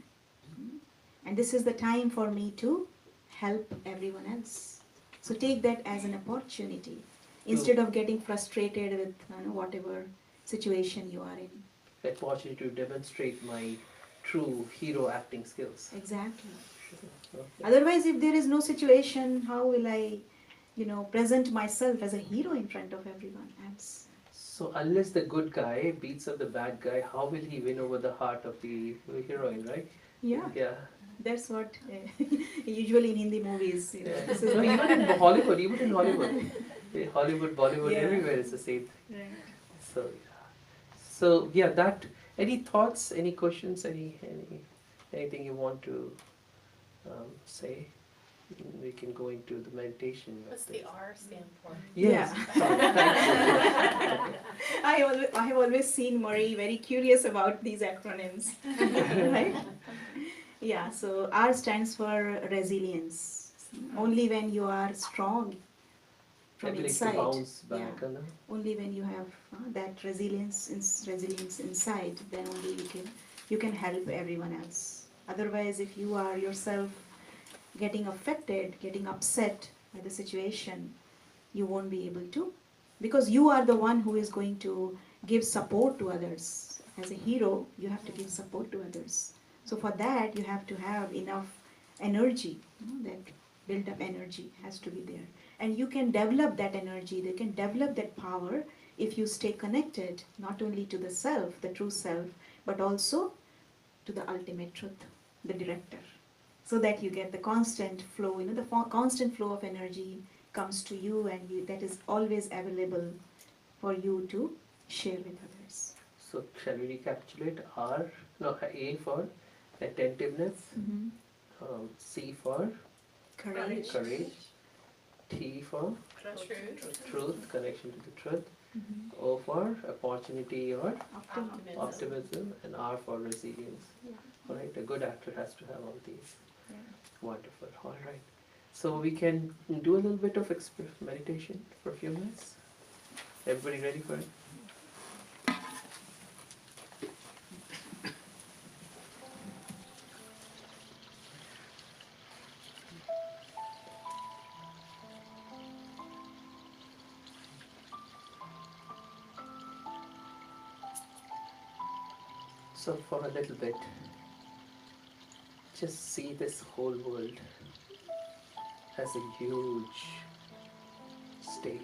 and this is the time for me to help everyone else. So take that as an opportunity. Instead of getting frustrated with whatever situation you are in. Opportunity to demonstrate my true hero acting skills. Exactly. Okay. Otherwise, if there is no situation, how will I, present myself as a hero in front of everyone else? So unless the good guy beats up the bad guy, how will he win over the heart of the heroine, right? Yeah, Yeah. that's what usually in Hindi movies, Yeah. this No, is even in Hollywood, Hollywood, Bollywood, Yeah. everywhere it's the same. Right. So yeah. So yeah, that. Any thoughts? Any questions? Anything you want to say? We can go into the meditation. What's the R stand for? Yes. Sorry, thank you. I have always seen Murray very curious about these acronyms. Right? Yeah, so R stands for resilience. Only when you are strong from Ability inside, to bounce back. yeah, No? only when you have that resilience inside, then only you can help everyone else. Otherwise, if you are yourself getting affected, getting upset by the situation, you won't be able to, because you are the one who is going to give support to others. As a hero, you have to give support to others. So for that, you have to have enough energy. That built up energy has to be there, and you can develop that energy. They can develop that power if you stay connected not only to the self, the true self, but also to the ultimate truth, the director, so that you get the constant flow. Constant flow of energy comes to you, and that is always available for you to share with others. So shall we recapitulate? R, no, A for attentiveness, C for Courage. courage, T for truth, connection to the truth, O for opportunity or optimism, and R for resilience. Yeah. All right, a good actor has to have all these. Yeah. Wonderful. All right. So we can do a little bit of meditation for a few minutes. Everybody ready for it? So for a little bit, just see this whole world as a huge stage.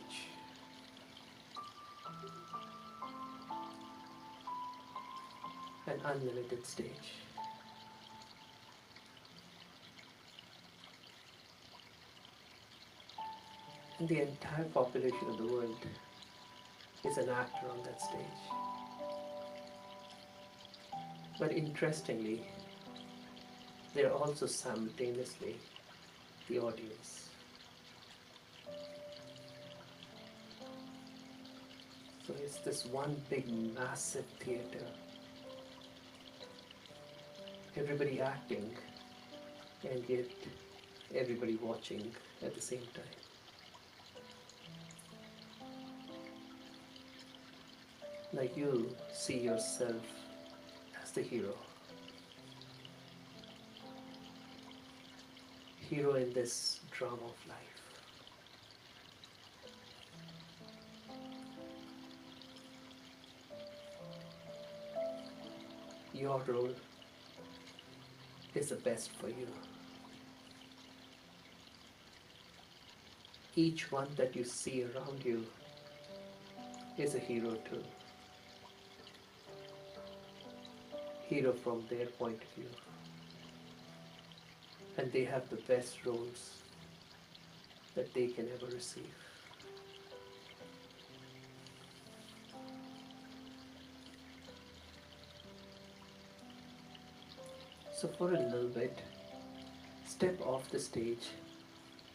An unlimited stage. And the entire population of the world is an actor on that stage. But interestingly, they are also simultaneously the audience. So it's this one big massive theater. Everybody acting, and yet everybody watching at the same time. Like you see yourself as the hero. Hero in this drama of life. Your role is the best for you. Each one that you see around you is a hero too. Hero from their point of view. And they have the best roles that they can ever receive. So for a little bit, step off the stage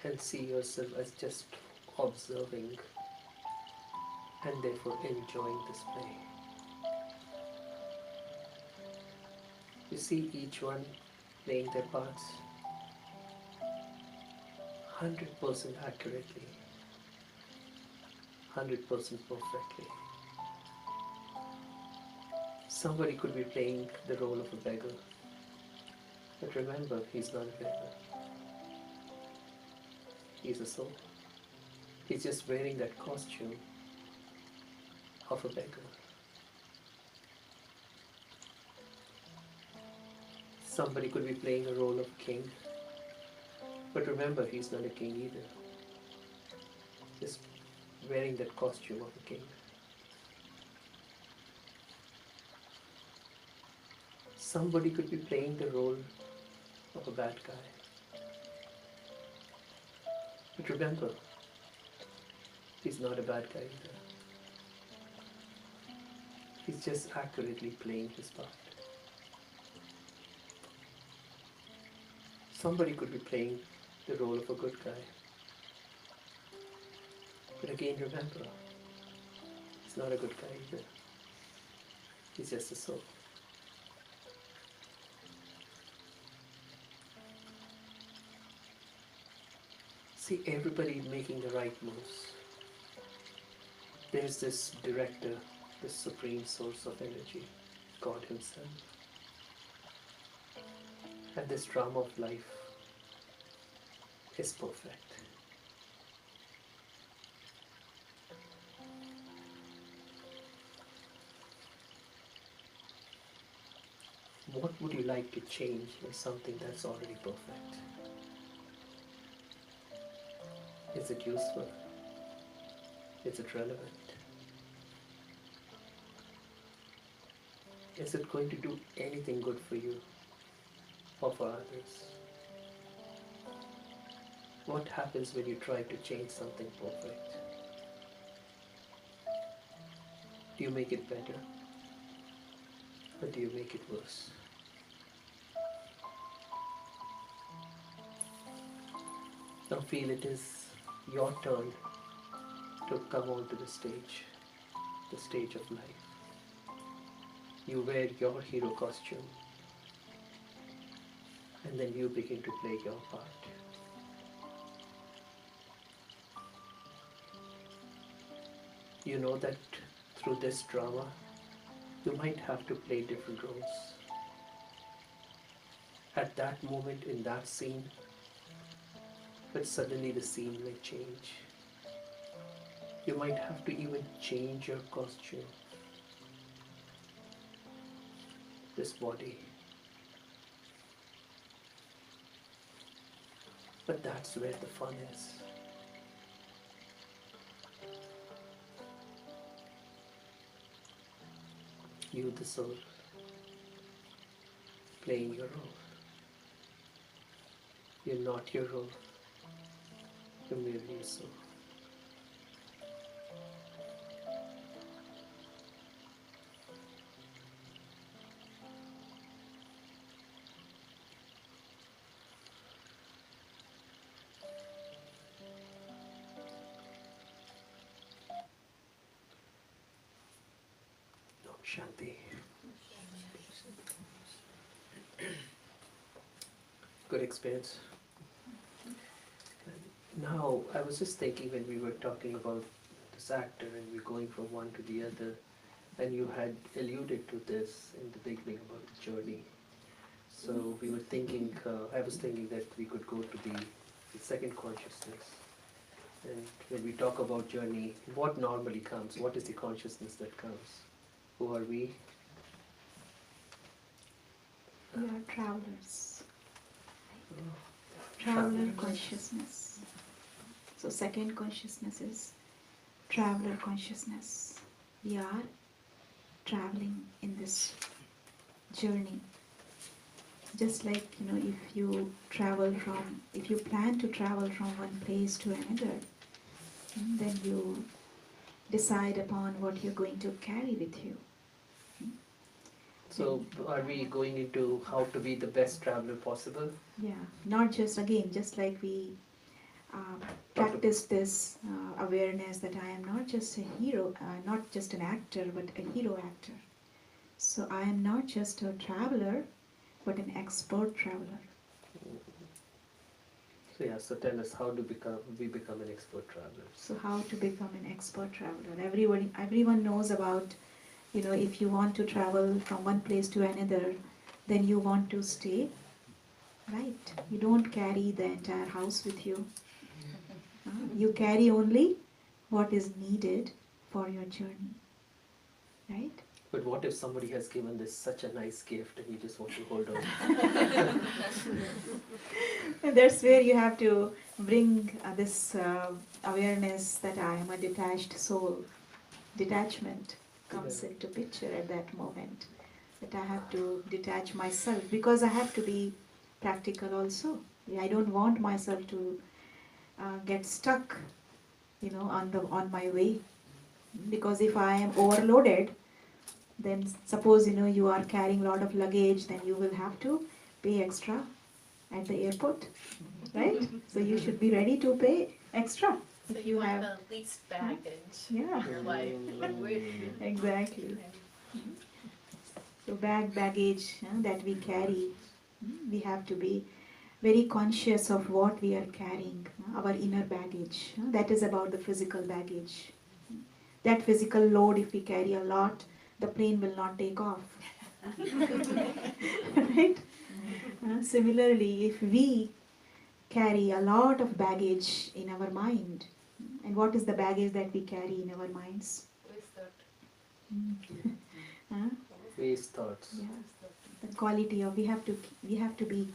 and see yourself as just observing and therefore enjoying this play. You see each one playing their parts 100% accurately, 100% perfectly. Somebody could be playing the role of a beggar, but remember, he's not a beggar. He's a soul. He's just wearing that costume of a beggar. Somebody could be playing a role of king, but remember, he's not a king either. Just wearing that costume of a king. Somebody could be playing the role of a bad guy. But remember, he's not a bad guy either. He's just accurately playing his part. Somebody could be playing the role of a good guy. But again, remember, he's not a good guy either. He's just a soul. See, everybody making the right moves. There's this director, this supreme source of energy, God Himself. And this drama of life is perfect. What would you like to change in something that's already perfect? Is it useful? Is it relevant? Is it going to do anything good for you or for others? What happens when you try to change something perfect? Do you make it better? Or do you make it worse? Now feel it is your turn to come onto the stage of life. You wear your hero costume and then you begin to play your part. You know that through this drama, you might have to play different roles. At that moment, in that scene, but suddenly the scene may change. You might have to even change your costume, this body. But that's where the fun is. You, the soul, playing your role. You're not your role. You're merely a soul. Om Shanti. Good experience. Now, I was just thinking when we were talking about this actor and we're going from one to the other, and you had alluded to this in the beginning about the journey. So we were thinking, I was thinking that we could go to the second consciousness. And when we talk about journey, what normally comes? What is the consciousness that comes? Who are we? We are travelers. Traveler consciousness. So second consciousness is traveler consciousness. We are traveling in this journey. Just like, if you plan to travel from one place to another, then you decide upon what you're going to carry with you. So are we going into how to be the best traveler possible? Yeah, not just like we practice this awareness that I am not just a hero, not just an actor, but a hero actor. So I am not just a traveler, but an expert traveler. So tell us, how do we become an expert traveler? So how to become an expert traveler? Everyone knows about, if you want to travel from one place to another, then you want to stay, right? You don't carry the entire house with you. You carry only what is needed for your journey, right? But what if somebody has given this such a nice gift and you just want to hold on? And that's where you have to bring this awareness that I am a detached soul. Detachment comes Yeah. into picture at that moment. That I have to detach myself because I have to be practical also. Yeah, I don't want myself to get stuck, on my way. Because if I am overloaded, then suppose you are carrying a lot of luggage, then you will have to pay extra at the airport, right? So you should be ready to pay extra So if you you want have. the least baggage Yeah, in your life. exactly. So baggage that we carry, we have to be very conscious of what we are carrying, our inner baggage. That is about the physical baggage. That physical load, if we carry a lot, the plane will not take off. Right? Similarly, if we carry a lot of baggage in our mind, and what is the baggage that we carry in our minds? Huh? Waste thoughts. Yeah, the quality of we have to be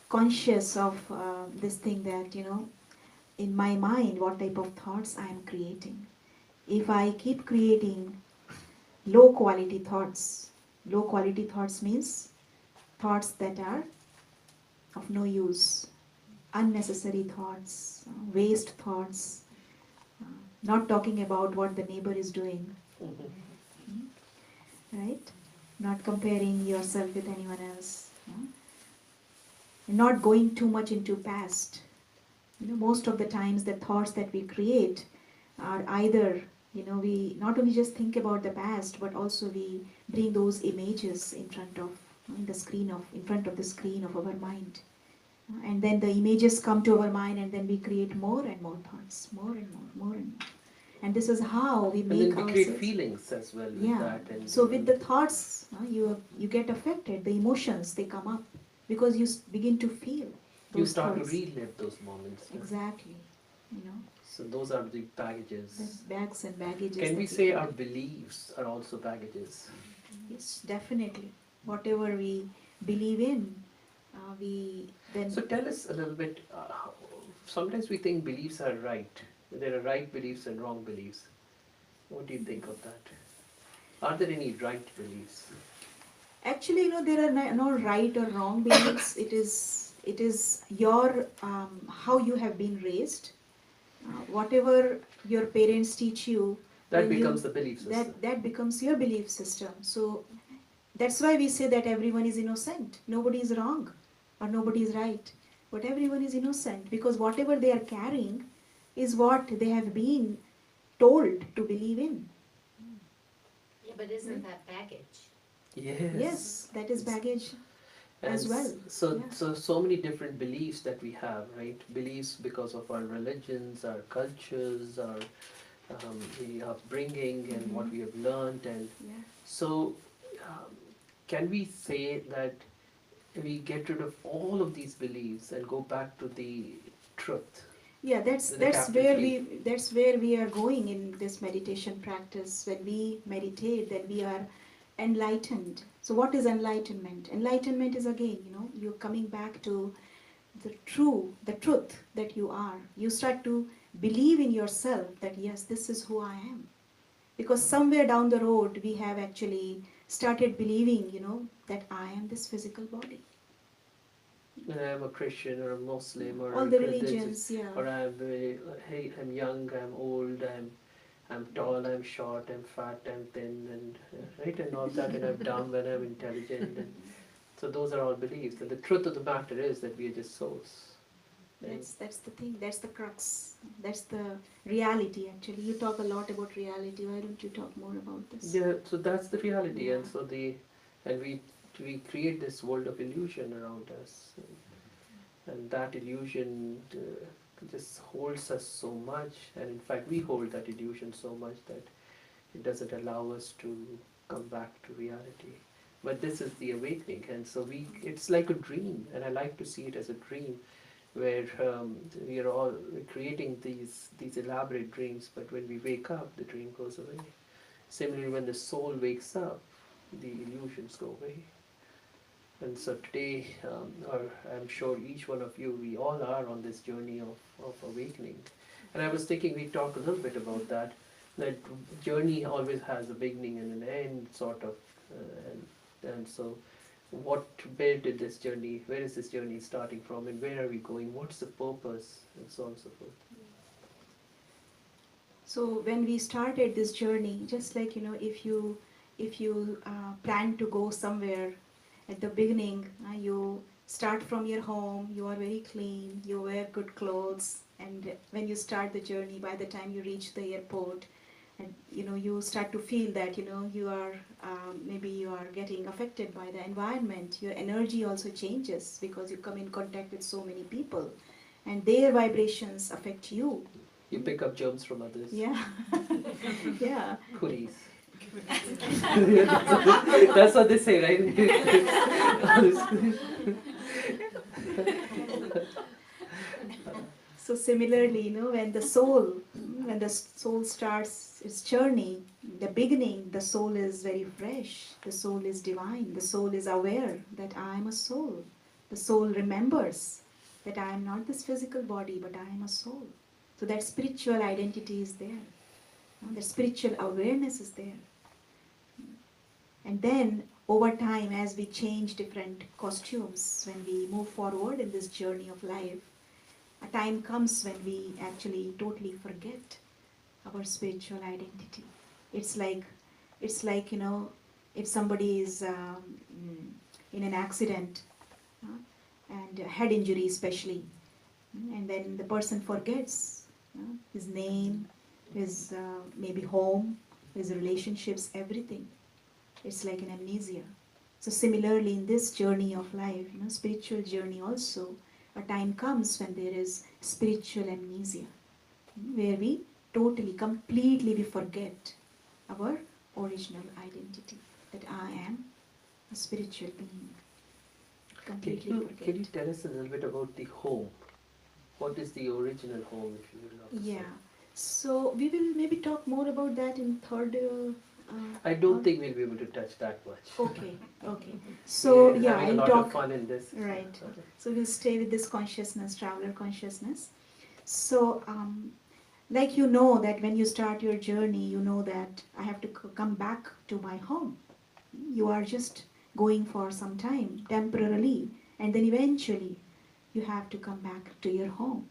conscious of this thing that in my mind what type of thoughts I am creating. If I keep creating low quality thoughts means thoughts that are of no use, unnecessary thoughts, waste thoughts, uh, not talking about what the neighbor is doing, right? Not comparing yourself with anyone else, not going too much into past. Most of the times the thoughts that we create are either we not only just think about the past, but also we bring those images in front of in front of the screen of our mind. And then the images come to our mind, and then we create more and more thoughts, more and more, more and more. And this is how we And make then we create ourselves. feelings as well with Yeah. that. And So with the thoughts, you get affected. The emotions they come up because you begin to feel you those start thoughts. to relive those moments. Exactly. So those are the The baggages. bags and baggages. Can we that say carry. our beliefs are also baggages? Yes, definitely. Whatever we believe in, we then. So tell us a little bit. Sometimes we think beliefs are right. There are right beliefs and wrong beliefs. What do you think of that? Are there any right beliefs? Actually, there are no right or wrong beliefs. It is your how you have been raised. Whatever your parents teach you, That when becomes you the belief system. that becomes your belief system. So that's why we say that everyone is innocent. Nobody is wrong, or nobody is right, but everyone is innocent because whatever they are carrying is what they have been told to believe in. Yeah, but isn't that baggage? Yes. Yes, that is baggage And as well. so, Yeah. so many different beliefs that we have, right? Beliefs because of our religions, our cultures, our the upbringing, and what we have learned, and Yeah. so um, can we say that we get rid of all of these beliefs and go back to the truth? Yeah, that's The that's capital where T. that's where we are going in this meditation practice. When we meditate, that we are enlightened. So what is enlightenment? Enlightenment is again, you're coming back to the truth that you are. You start to believe in yourself that yes, this is who I am. Because somewhere down the road we have actually started believing, that I am this physical body. When I am a Christian or a Muslim or All a the religious, religions, yeah. or hey, I'm young, I'm old, I'm tall, I'm short, I'm fat, I'm thin, and right, and all that, and I'm dumb, and I'm intelligent, and so those are all beliefs. And the truth of the matter is that we are just souls. And That's the thing. That's the crux. That's the reality. Actually, you talk a lot about reality. Why don't you talk more about this? yeah, so that's the reality, Yeah. and so and we create this world of illusion around us, and that illusion just holds us so much, and in fact we hold that illusion so much that it doesn't allow us to come back to reality. But this is the awakening, and so it's like a dream, and I like to see it as a dream where we are all creating these elaborate dreams, but when we wake up, the dream goes away. Similarly, when the soul wakes up, the illusions go away. And so today, or I'm sure each one of you, we all are on this journey of awakening. And I was thinking we talk a little bit about that. That journey always has a beginning and an end, sort of. And so, where is this journey starting from, and where are we going? What's the purpose, and so on and so forth. So when we started this journey, just like if you plan to go somewhere, at the beginning, you start from your home. You are very clean. You wear good clothes, and when you start the journey, by the time you reach the airport, and you start to feel that you are maybe you are getting affected by the environment. Your energy also changes because you come in contact with so many people, and their vibrations affect you. You pick up germs from others. Yeah. Yeah. Kumaris. That's what they say, right? So similarly, when the soul starts its journey, the beginning, the soul is very fresh. The soul is divine. The soul is aware that I am a soul. The soul remembers that I am not this physical body, but I am a soul. So that spiritual identity is there. The spiritual awareness is there. And then over time, as we change different costumes, when we move forward in this journey of life, a time comes when we actually totally forget our spiritual identity. It's like if somebody is in an accident and a head injury especially, and then the person forgets his name, his maybe home, his relationships, everything. It's like an amnesia. So similarly, in this journey of life, spiritual journey also, a time comes when there is spiritual amnesia, where we totally, completely we forget our original identity, that I am a spiritual being. Completely forget. Can you tell us a little bit about the home? What is the original home, if you will? Yeah. So we will maybe talk more about that in third. I don't think we'll be able to touch that much. Okay. So We're yeah, having a I'll lot talk. of fun in this. Right. So we'll stay with this consciousness, traveler consciousness. So, like that when you start your journey, that I have to come back to my home. You are just going for some time, temporarily, and then eventually you have to come back to your home.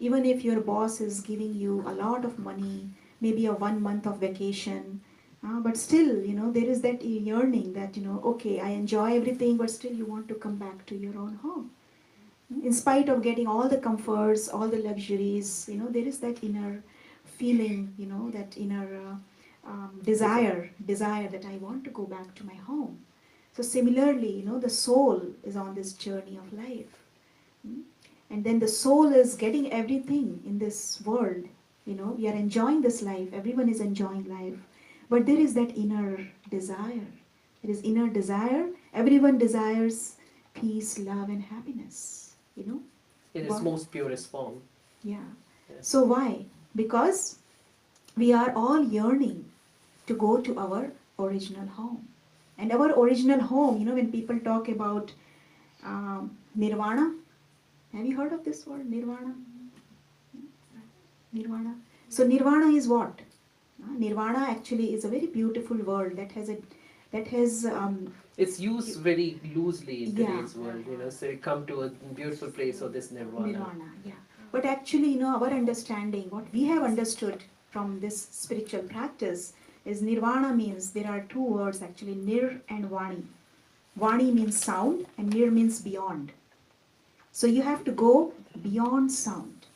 Even if your boss is giving you a lot of money, maybe a 1 month of vacation, but still, there is that yearning that, okay, I enjoy everything, but still you want to come back to your own home. In spite of getting all the comforts, all the luxuries, there is that inner feeling, that inner desire that I want to go back to my home. So similarly, the soul is on this journey of life. And then the soul is getting everything in this world. We are enjoying this life. Everyone is enjoying life. But there is that inner desire. There is inner desire. Everyone desires peace, love, and happiness. In its most purest form. Yeah. Yes. So why? Because we are all yearning to go to our original home. And our original home, when people talk about nirvana, have you heard of this word, nirvana? Nirvana. So nirvana is what? Nirvana actually is a very beautiful word that has it's used very loosely in today's world. Say, come to a beautiful place of this nirvana. Nirvana, yeah. But actually, our understanding, what we have understood from this spiritual practice is nirvana means there are two words actually, nir and vani. Vani means sound and nir means beyond. So you have to go beyond sound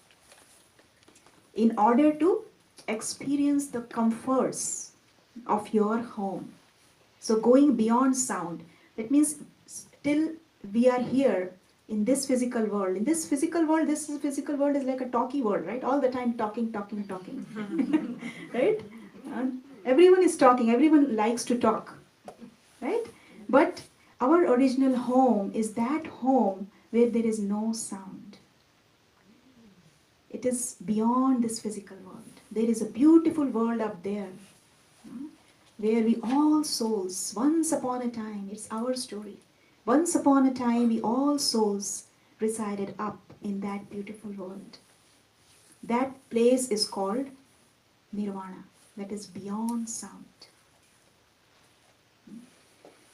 in order to experience the comforts of your home. So going beyond sound, that means still we are here in this physical world. In this physical world, is like a talky world, right? All the time talking. Right? Everyone is talking, everyone likes to talk, right? But our original home is that home where there is no sound. It is beyond this physical world. There is a beautiful world up there. where we all souls, once upon a time, it's our story. Once upon a time, we all souls resided up in that beautiful world. That place is called Nirvana, that is beyond sound.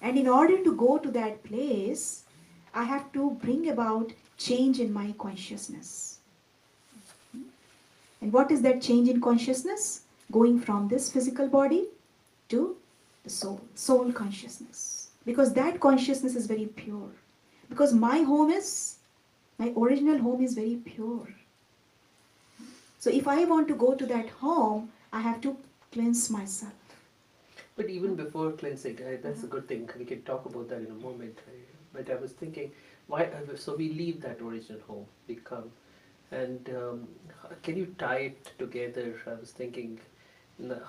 And in order to go to that place, I have to bring about change in my consciousness. And what is that change in consciousness? Going from this physical body to the soul consciousness. Because that consciousness is very pure. Because my original home is very pure. So if I want to go to that home, I have to cleanse myself. But even before cleansing, that's a good thing. We can talk about that in a moment. But I was thinking, why? So we leave that original home, we come, and can you tie it together? I was thinking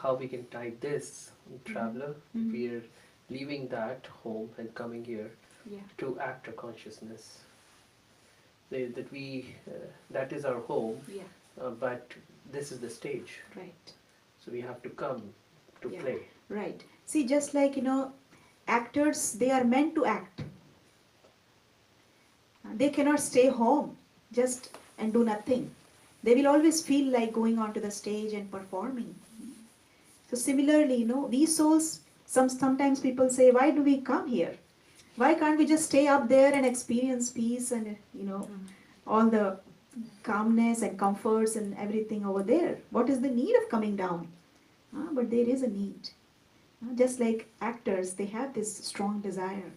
how we can tie this, traveler. Mhm. We are leaving that home and coming here Yeah. to actor consciousness. That is our home, Yeah. but this is the stage. Right. So we have to come to Yeah. play. Right. See, just like, actors, they are meant to act. They cannot stay home just and do nothing. They will always feel like going onto the stage and performing. So similarly, we souls, sometimes people say, why do we come here? Why can't we just stay up there and experience peace and, all the calmness and comforts and everything over there? What is the need of coming down? But there is a need. Just like actors, they have this strong desire.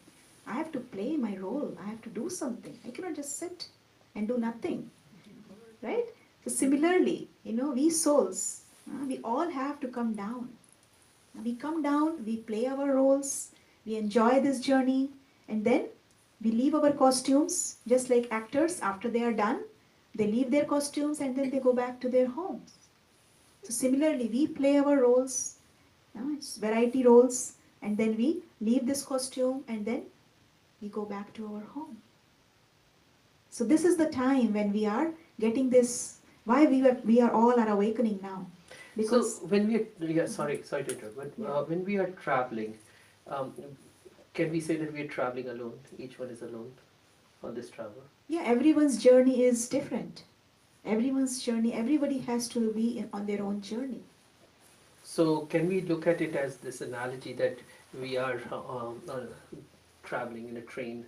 I have to play my role. I have to do something. I cannot just sit and do nothing. Right? So similarly, we souls, we all have to come down. We come down, we play our roles, we enjoy this journey, and then we leave our costumes, just like actors, after they are done, they leave their costumes and then they go back to their homes. So similarly, we play our roles, it's variety roles, and then we leave this costume and then we go back to our home. So this is the time when we are getting this, why we are all are awakening now. Because So when we are, sorry to interrupt, but when we are traveling, um, can we say that we are traveling alone? Each one is alone on this travel. yeah, everyone's journey is different. Everyone's journey, everybody has to be on their own journey. So can we look at it as this analogy that we are traveling in a train,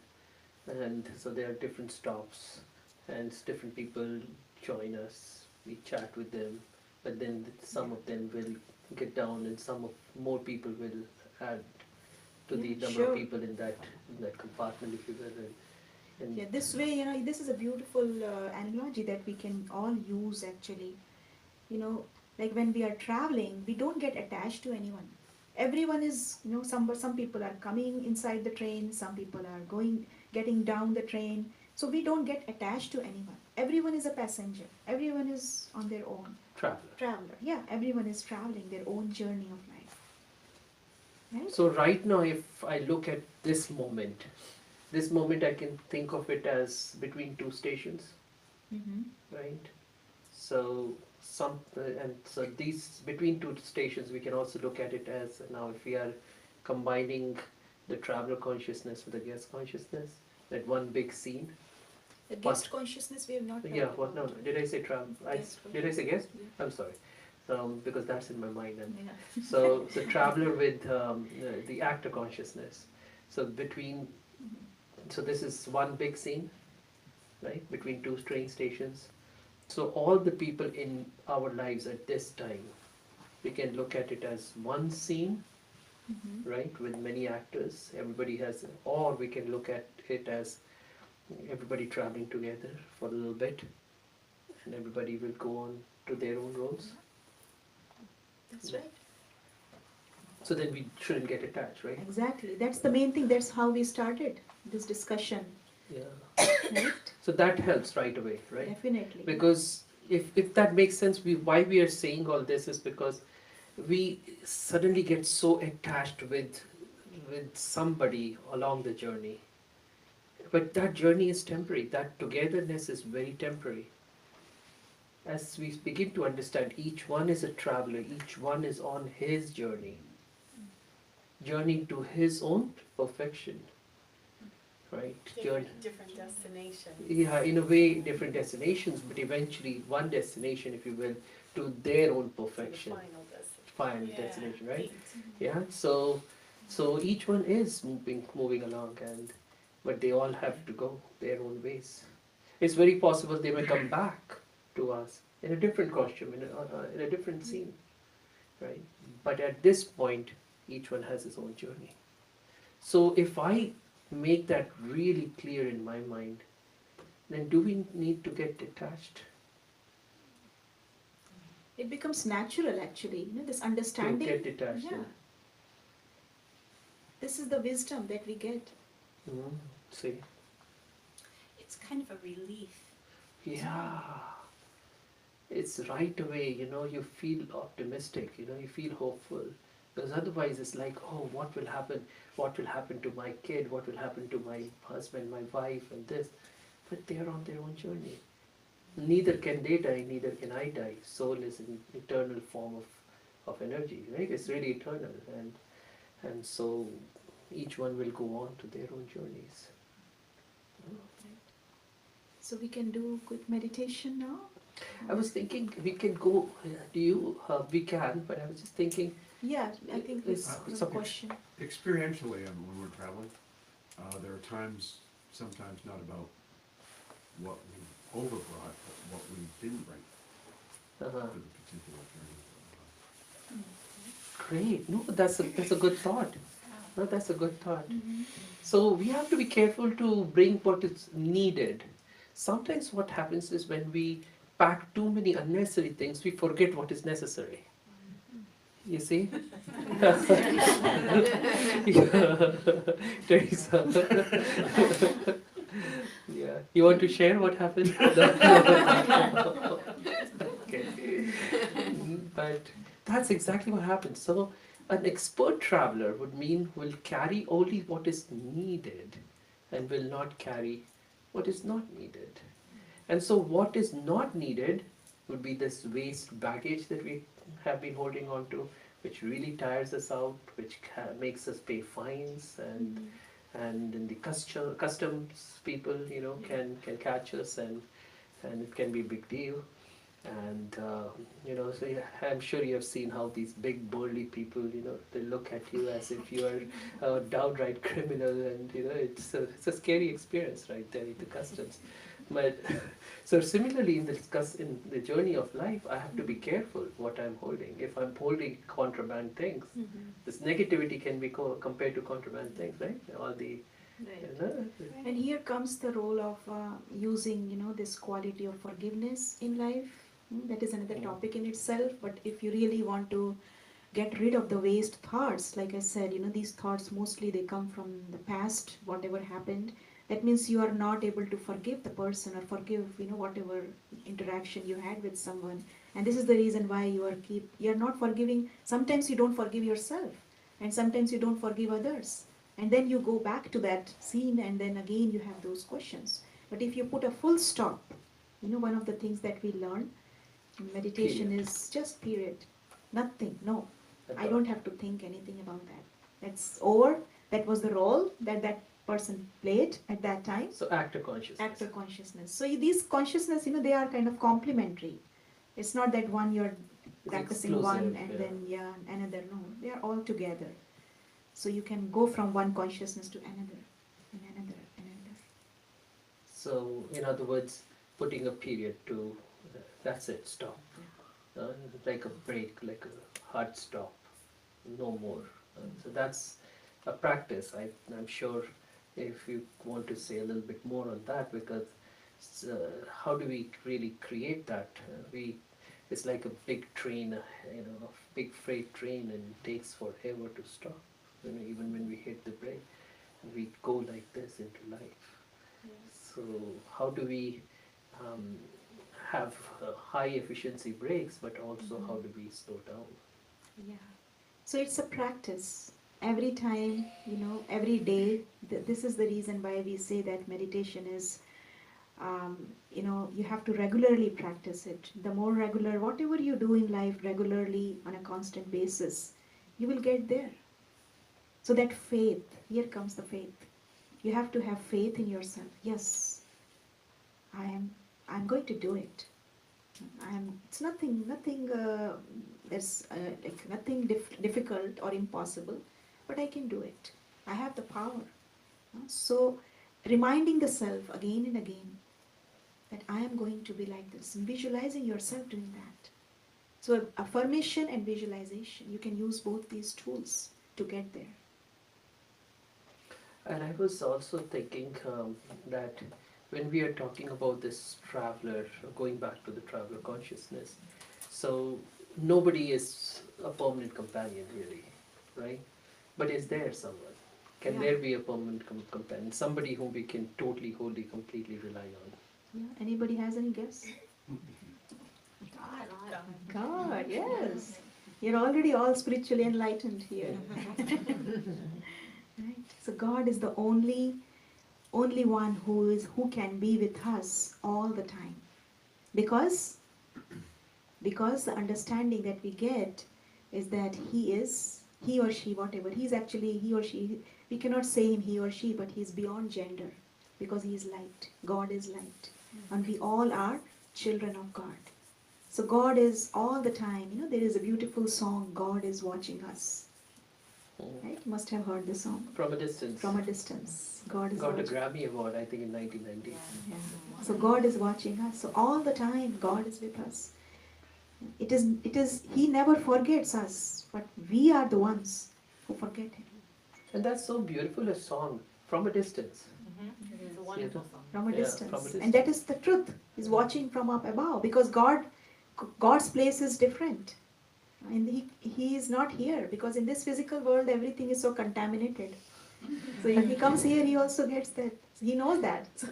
and so there are different stops, and different people join us. We chat with them, but then some of them will get down, and more people will add to the Yeah, number sure. of people in that compartment, if you will. And Yeah, this way, this is a beautiful analogy that we can all use actually. You know, like when we are traveling, we don't get attached to anyone. Everyone is, some people are coming inside the train, some people are getting down the train. So we don't get attached to anyone. Everyone is a passenger. Everyone is on their own. Traveler. Yeah, everyone is traveling their own journey of life. Right? So right now, if I look at this moment I can think of it as between two stations, Mm-hmm. right? So so these between two stations, we can also look at it as, now if we are combining the traveler consciousness with the guest consciousness, that one big scene. The guest consciousness we have not. Yeah, what? No, did I say travel? Did I say guest? Yeah. I'm sorry, because that's in my mind. And Yeah. so the traveler with the actor consciousness. So between, so this is one big scene, right? Between two train stations. So all the people in our lives at this time, we can look at it as one scene, Mm-hmm. right? With many actors. Everybody has, or we can look at it as everybody traveling together for a little bit, and everybody will go on to their own roads. That's right. So then we shouldn't get attached, right? Exactly. That's the main thing. That's how we started this discussion. Yeah. Right? So that helps right away, right? Definitely. Because if that makes sense, why we are saying all this is because we suddenly get so attached with somebody along the journey. But that journey is temporary. That togetherness is very temporary. As we begin to understand, each one is a traveler. Each one is on his journey. journey to his own perfection, right? Journey. Different destinations. Yeah, in a way, different destinations, but eventually one destination, if you will, to their own perfection. Final destination, right? Yeah. So each one is moving along, and but they all have to go their own ways. It's very possible they may come back to us in a different costume, in a different scene, right? But at this point, each one has his own journey. So if I make that really clear in my mind, then do we need to get detached It becomes natural actually, this to understanding. get detached? Yeah. This is the wisdom that we get. See, It's kind of a relief. yeah, it's right away. You feel optimistic. You feel hopeful. Because otherwise, it's like, oh, what will happen? What will happen to my kid? What will happen to my husband, my wife, and this? But they are on their own journey. Neither can they die, neither can I die. Soul is an eternal form of energy, right? It's really eternal, and so each one will go on to their own journeys. So we can do quick meditation now. I was thinking we can go. Do you? We can, but I was just thinking. Yeah, I think It's it's a some- question. Experientially, when we're traveling, there are times, sometimes not about what we overbrought, but what we didn't bring Uh, to the particular journey. great. No, that's a good thought. No, that's a good thought. Mm-hmm. So we have to be careful to bring what is needed. Sometimes what happens is when we pack too many unnecessary things, we forget what is necessary. You see? Teresa. Yeah. You want to share what happened? Okay. But that's exactly what happens. So an expert traveler will carry only what is needed and will not carry what is not needed. And so what is not needed would be this waste baggage that we have been holding on to, which really tires us out, which makes us pay fines, and then the customs people, can catch us, and it can be a big deal. And so I'm sure you have seen how these big burly people, they look at you as if you are a downright criminal, and it's a scary experience right there in the customs. But so similarly in the journey of life, I have to be careful what I'm holding. If I'm holding contraband things, this negativity can be compared to contraband things, right? All the And here comes the role of using, this quality of forgiveness in life. That is another topic in itself. But if you really want to get rid of the waste thoughts, like I said, these thoughts mostly they come from the past, whatever happened. That means you are not able to forgive the person or forgive, whatever interaction you had with someone. And this is the reason why you're not forgiving. Sometimes you don't forgive yourself, and sometimes you don't forgive others. And then you go back to that scene, and then again you have those questions. But if you put a full stop, one of the things that we learn in meditation Period. is just period. Nothing, no. At I all. don't have to think anything about that. That's over. That was the role that person played at that time. So actor consciousness. Actor consciousness. So these consciousness, they are kind of complementary. It's not that one you're It's practicing one exclusive, and then another. No, they are all together. So you can go from one consciousness to another, and another, and another. So in other words, putting a period to that's it, stop. Like a break, like a hard stop, no more. So that's a practice. I'm sure if you want to say a little bit more on that, because how do we really create that? It's like a big train, a big freight train, and it takes forever to stop. Even when we hit the brake, and we go like this into life. So how do we have high efficiency brakes, but also how do we slow down? Yeah. So it's a practice. Every time, every day. This is the reason why we say that meditation is, you have to regularly practice it. The more regular, whatever you do in life regularly on a constant basis, you will get there. So that faith, here comes the faith. You have to have faith in yourself. Yes, I'm going to do it. It's nothing that's like nothing difficult or impossible, but I can do it. I have the power. So reminding the self again and again that I am going to be like this, and visualizing yourself doing that. So affirmation and visualization, you can use both these tools to get there. And I was also thinking that when we are talking about this traveler, going back to the traveler consciousness, so nobody is a permanent companion really, right? But is there someone? Can Yeah. there be a permanent companion? Somebody whom we can totally, wholly, completely rely on? Yeah. Anybody has any guess? God, yes. You're already all spiritually enlightened here. Right? So God is the only one who can be with us all the time. Because the understanding that we get is that he or she, whatever, he's actually he or she, we cannot say him he or she, but he's beyond gender because he is light. God is light. And we all are children of God. So God is all the time, there is a beautiful song, God is watching us. Right? You must have heard the song. From a distance. From a distance. God is Got a watching. Grammy Award, I think, in 1990. Yeah. So God is watching us. So all the time God is with us. It is He never forgets us, but we are the ones who forget Him. And that's so beautiful, a song, From a Distance. It's a wonderful song. From a Yeah, distance. from a distance. And that is the truth. He's watching from up above because God's place is different. And he is not here because in this physical world everything is so contaminated. So if he comes here, he also gets that. He knows that. So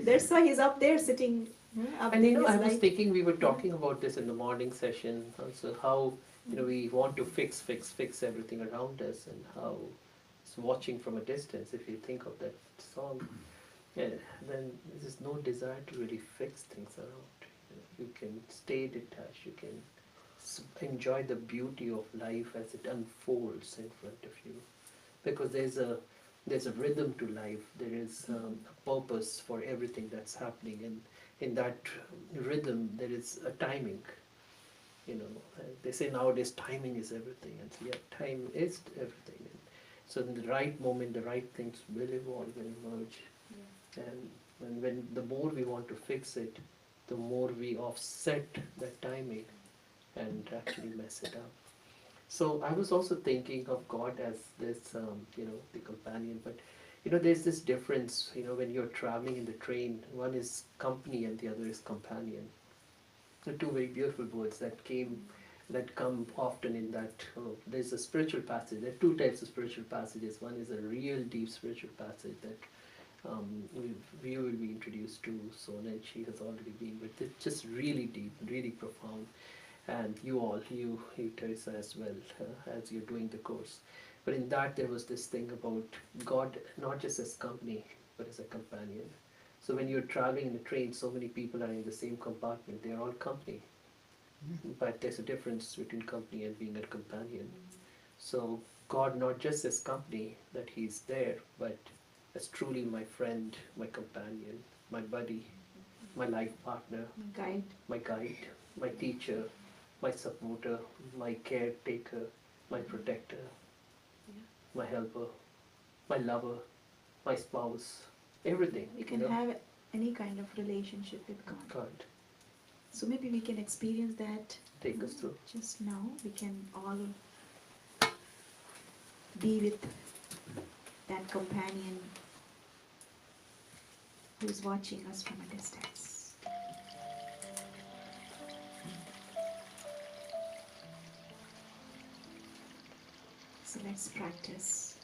that's why he's up there sitting. Up And there I is was light. thinking, we were talking about this in the morning session, also how we want to fix everything around us, and how it's watching from a distance. If you think of that song, yeah, then there's no desire to really fix things around. You can stay detached. You can enjoy the beauty of life as it unfolds in front of you, because there's a rhythm to life. There is a purpose for everything that's happening, and in that rhythm there is a timing. They say nowadays timing is everything, and so yeah, time is everything. And so in the right moment, the right things will evolve and emerge. And when the more we want to fix it, the more we offset that timing and actually mess it up. So I was also thinking of God as this, the companion. But there's this difference. When you're traveling in the train, one is company and the other is companion. The two very beautiful words that come often in that. There's a spiritual passage. There are two types of spiritual passages. One is a real deep spiritual passage that we will be introduced to soon, and she has already been. But it's just really deep, really profound. And you Teresa as well, as you're doing the course. But in that there was this thing about God not just as company, but as a companion. So when you're traveling in a train, so many people are in the same compartment, they're all company. But there's a difference between company and being a companion. So God not just as company, that He's there, but as truly my friend, my companion, my buddy, my life partner, my guide, my teacher, my supporter, my caretaker, my protector, my helper, my lover, my spouse, everything. We can have any kind of relationship with God. God, So maybe we can experience that take us through. just now. We can all be with that companion who is watching us from a distance. So let's practice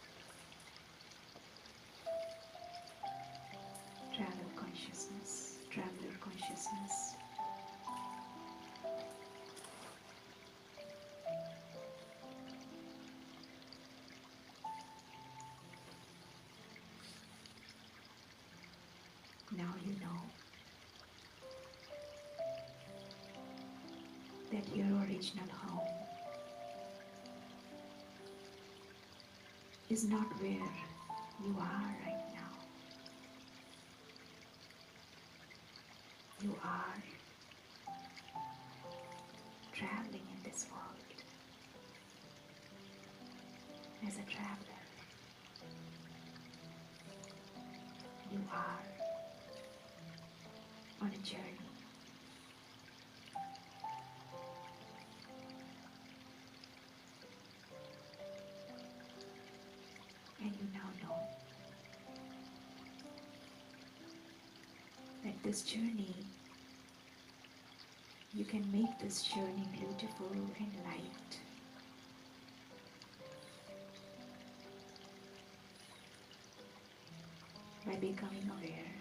traveler consciousness. Now you know that your original home is not where you are right now. You are traveling in this world as a traveler. You are on a journey. And you now know that this journey, you can make this journey beautiful and light. By becoming aware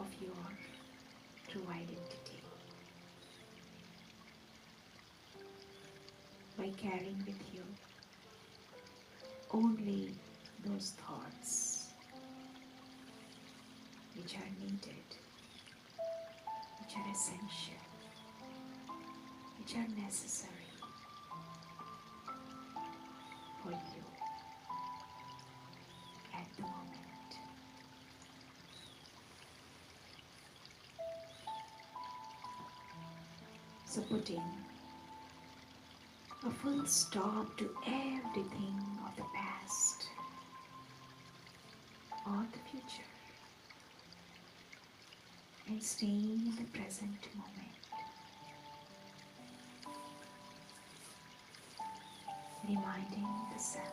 of your true identity. By carrying with you only those thoughts which are needed, which are essential, which are necessary for you at the moment. So putting a full stop to everything of the past or the future and staying in the present moment, reminding the self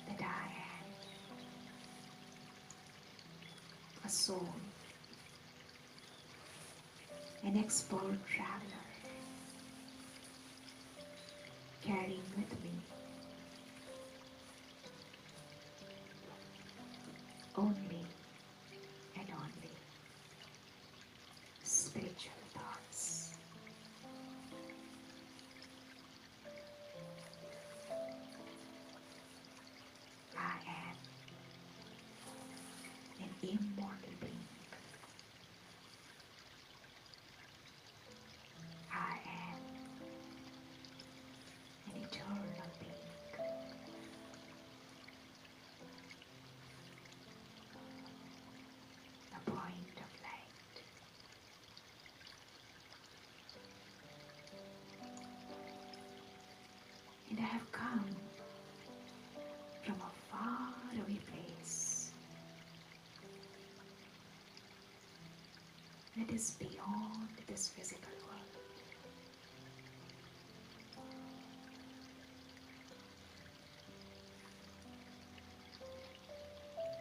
that I am a soul, an expert traveler, carrying with me only and only spiritual thoughts. I am an immortal being. I am an eternal being. A point of light. And I have come from a faraway place that is beyond this physical world.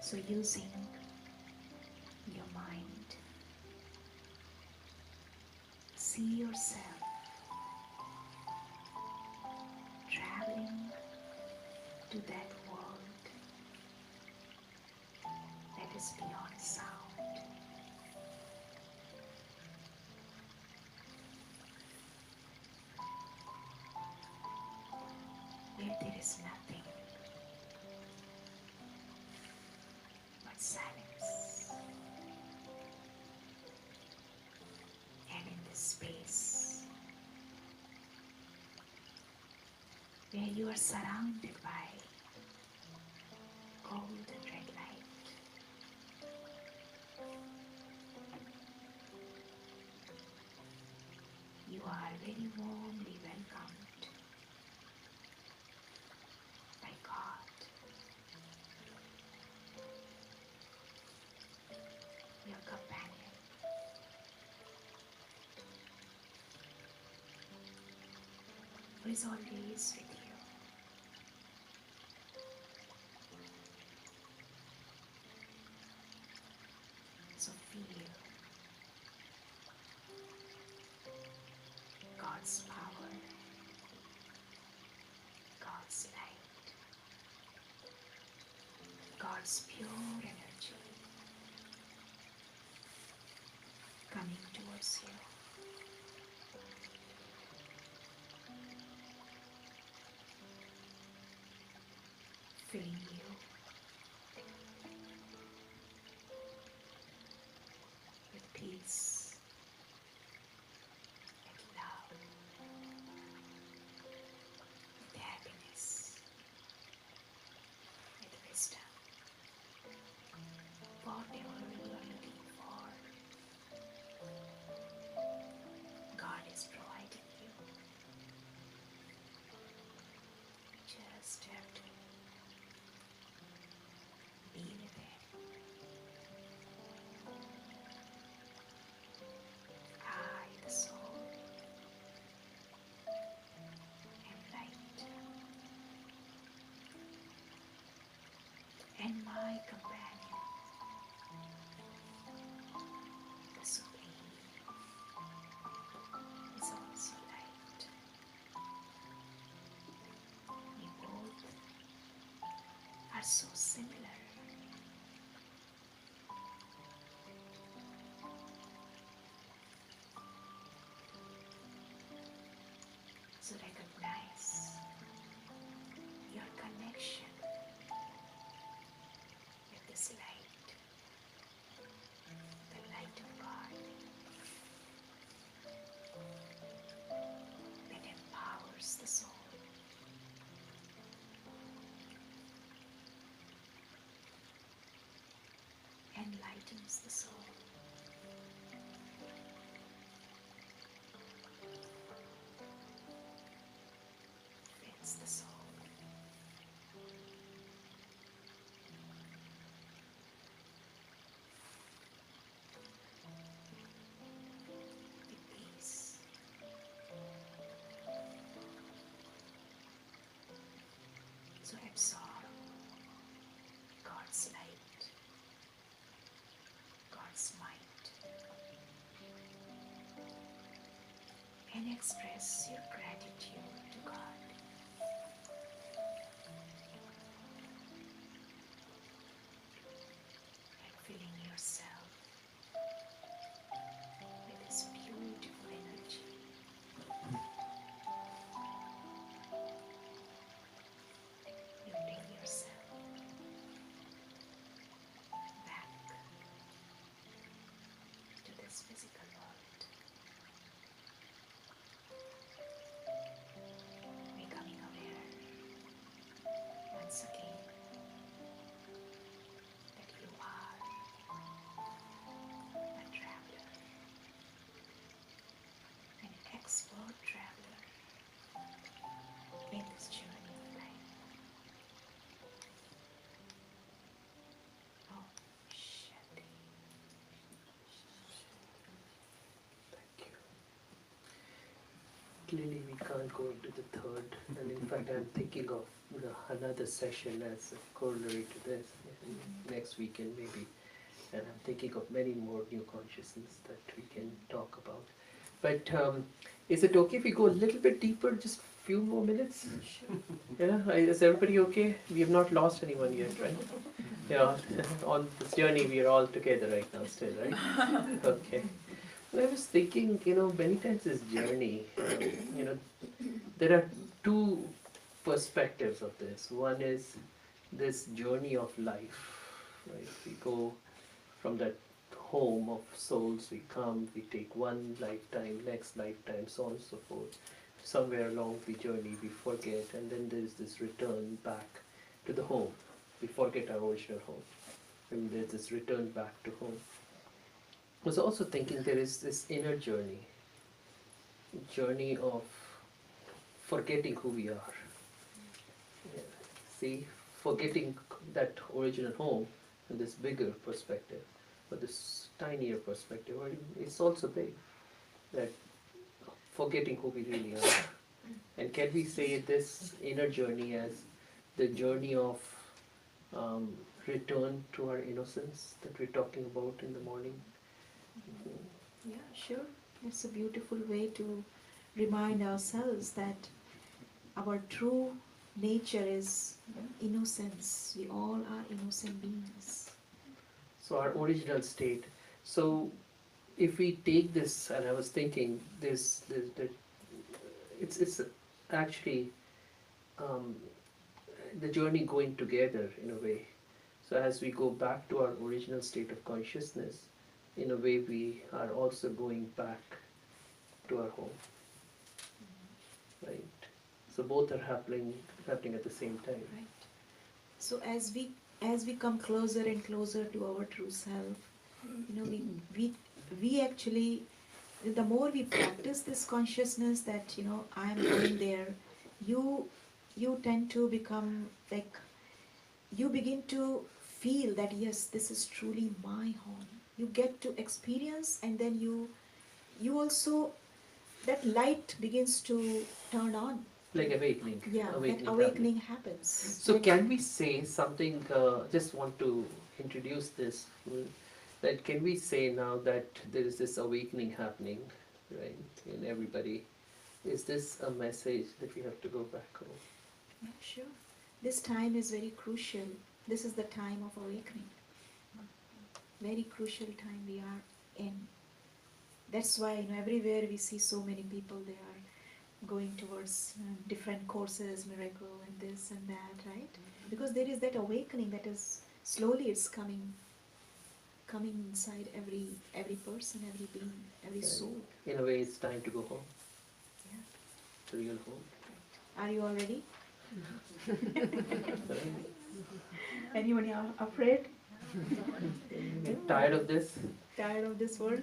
So using your mind, see yourself traveling to that world that is beyond sound. Where there is nothing but silence. And in this space where you are surrounded by gold and red light, you are very warmly welcomed by God, your companion, who is always with you. So feel God's power, God's light, God's pure energy coming towards you. Filling you with peace and love step. Be with it. I, the soul, am light, and my companion, the Supreme, is also light. We both are so similar. So recognize your connection with this light, the light of God that empowers the soul. Enlightens the soul. Fits the soul. With peace. So absorb God's light, God's might, and express your gratitude to God. And filling yourself with this beautiful energy. You bring yourself back to this physical world, becoming aware once again that you are a traveler, an expert traveler in this journey of life. Oh, Shanti. Thank you. Clearly, we can't go into the third, and in fact, I'm thinking of another session as a corollary to this next weekend, maybe. And I'm thinking of many more new consciousness that we can talk about. But is it okay if we go a little bit deeper, just a few more minutes? Yeah, is everybody okay? We have not lost anyone yet, right? Yeah, on this journey we are all together right now still, right? Okay. Well, I was thinking, many times this journey, there are two perspectives of this. One is this journey of life, right? We go from that home of souls, we come, we take one lifetime, next lifetime, so on and so forth. Somewhere along the journey we forget, and then there's this return back to the home. We forget our original home. And there's this return back to home. I was also thinking there is this inner journey of forgetting who we are. Yeah. See, forgetting that original home in this bigger perspective, or this tinier perspective, or it's also big, that forgetting who we really are. And can we say this inner journey as the journey of return to our innocence that we're talking about in the morning? Yeah, sure. It's a beautiful way to remind ourselves that our true nature is innocence. We all are innocent beings. So our original state. So if we take this, and I was thinking this it's actually the journey going together in a way. So as we go back to our original state of consciousness, in a way we are also going back to our home, right? So both are happening at the same time. Right. So as we come closer and closer to our true self, we actually, the more we practice this consciousness that I am going there, you you tend to become like, you begin to feel that yes, this is truly my home. You get to experience, and then you also, that light begins to turn on. Like awakening. Yeah, that Happening. awakening happens. So That- can we say something, just want to introduce this, that can we say now that there is this awakening happening, right, in everybody? Is this a message that we have to go back home? Yeah, sure. This time is very crucial. This is the time of awakening. Very crucial time we are in. That's why, everywhere we see so many people, they are going towards different courses, miracle and this and that, right? Because there is that awakening that is slowly, it's coming inside every person, every being, every soul. In a way, it's time to go home, Yeah. to real home. Are you all ready? Right? Anybody afraid? Get tired of this? Tired of this world?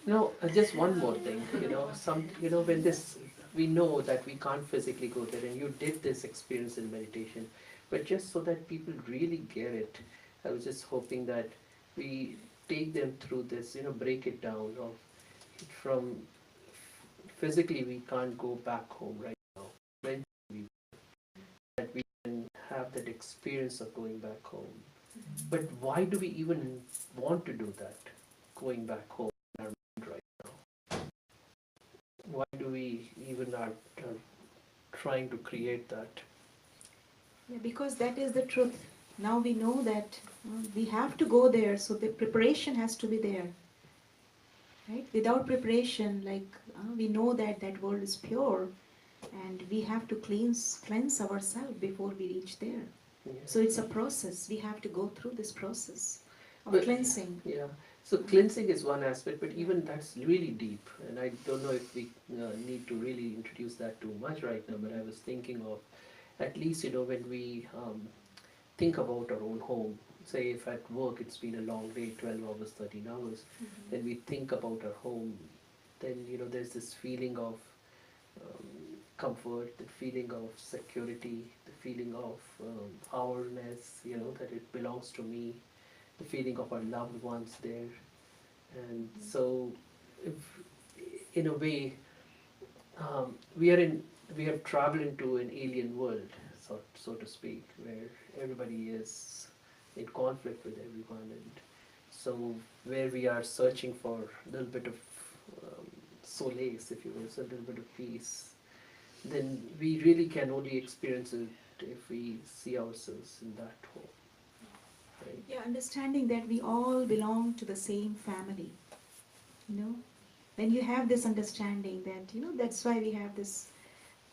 No, just one more thing, when this, we know that we can't physically go there, and you did this experience in meditation, but just so that people really get it, I was just hoping that we take them through this, break it down of from physically we can't go back home right now. Mentally, that we can have that experience of going back home. But why do we even want to do that, going back home in our mind right now? Why do we even are trying to create that? Yeah, because that is the truth. Now we know that we have to go there, so the preparation has to be there. Right? Without preparation, like we know that that world is pure, and we have to cleanse ourselves before we reach there. Yeah. So it's a process. We have to go through this process of But- cleansing. Yeah, so cleansing is one aspect, but even that's really deep, and I don't know if we need to really introduce that too much right now, but I was thinking of, at least, when we think about our own home, say if at work it's been a long day, 12 hours, 13 hours, then we think about our home, then, there's this feeling of comfort, the feeling of security, the feeling of ourness, that it belongs to me, the feeling of our loved ones there. And so, if, in a way, we have traveled into an alien world, so to speak, where everybody is in conflict with everyone, and so where we are searching for a little bit of solace, if you will, so a little bit of peace, then we really can only experience it if we see ourselves in that home. Right? Yeah, understanding that we all belong to the same family. When you have this understanding that, that's why we have this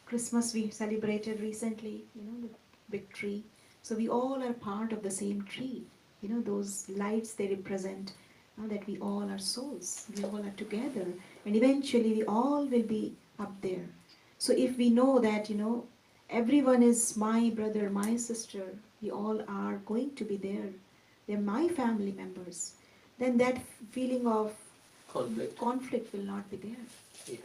Christmas we celebrated recently, the big tree. So we all are part of the same tree. Those lights, they represent that we all are souls. We all are together. And eventually we all will be up there. So if we know that, everyone is my brother, my sister, we all are going to be there. They're my family members. Then that feeling of conflict will not be there. Yeah.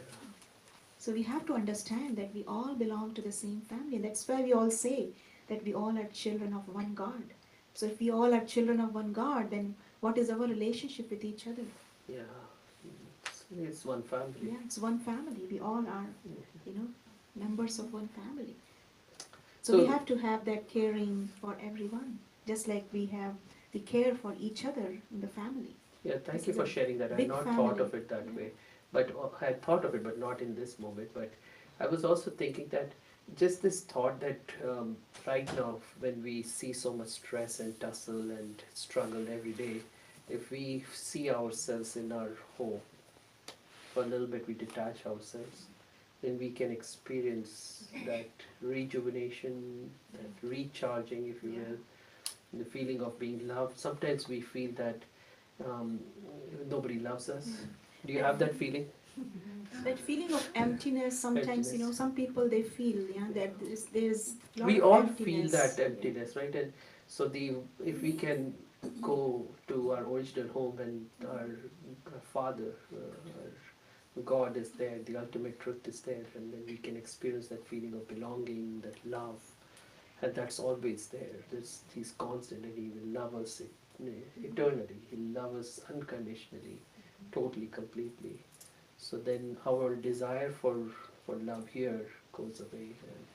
So we have to understand that we all belong to the same family. And that's why we all say that we all are children of one God. So if we all are children of one God, then what is our relationship with each other? Yeah, it's one family. Yeah, it's one family. We all are, members of one family. So we have to have that caring for everyone, just like we care for each other in the family. Yeah, thank This you is for a sharing that. I had big not family. thought of it that Yeah. way, but I had thought of it, but not in this moment. But I was also thinking that just this thought that right now, when we see so much stress and tussle and struggle every day, if we see ourselves in our home, for a little bit we detach ourselves, then we can experience that rejuvenation, that recharging, if you will, the feeling of being loved. Sometimes we feel that nobody loves us. Do you have that feeling? That feeling of emptiness, sometimes, Emptiness. some people they feel, that there's lot We of all emptiness. feel that emptiness, right? And so if we can go to our original home and our father, God is there, the ultimate truth is there, and then we can experience that feeling of belonging, that love, and that's always there. He's constant, and He will love us eternally. He'll love us unconditionally, totally, completely. So then our desire for love here goes away. And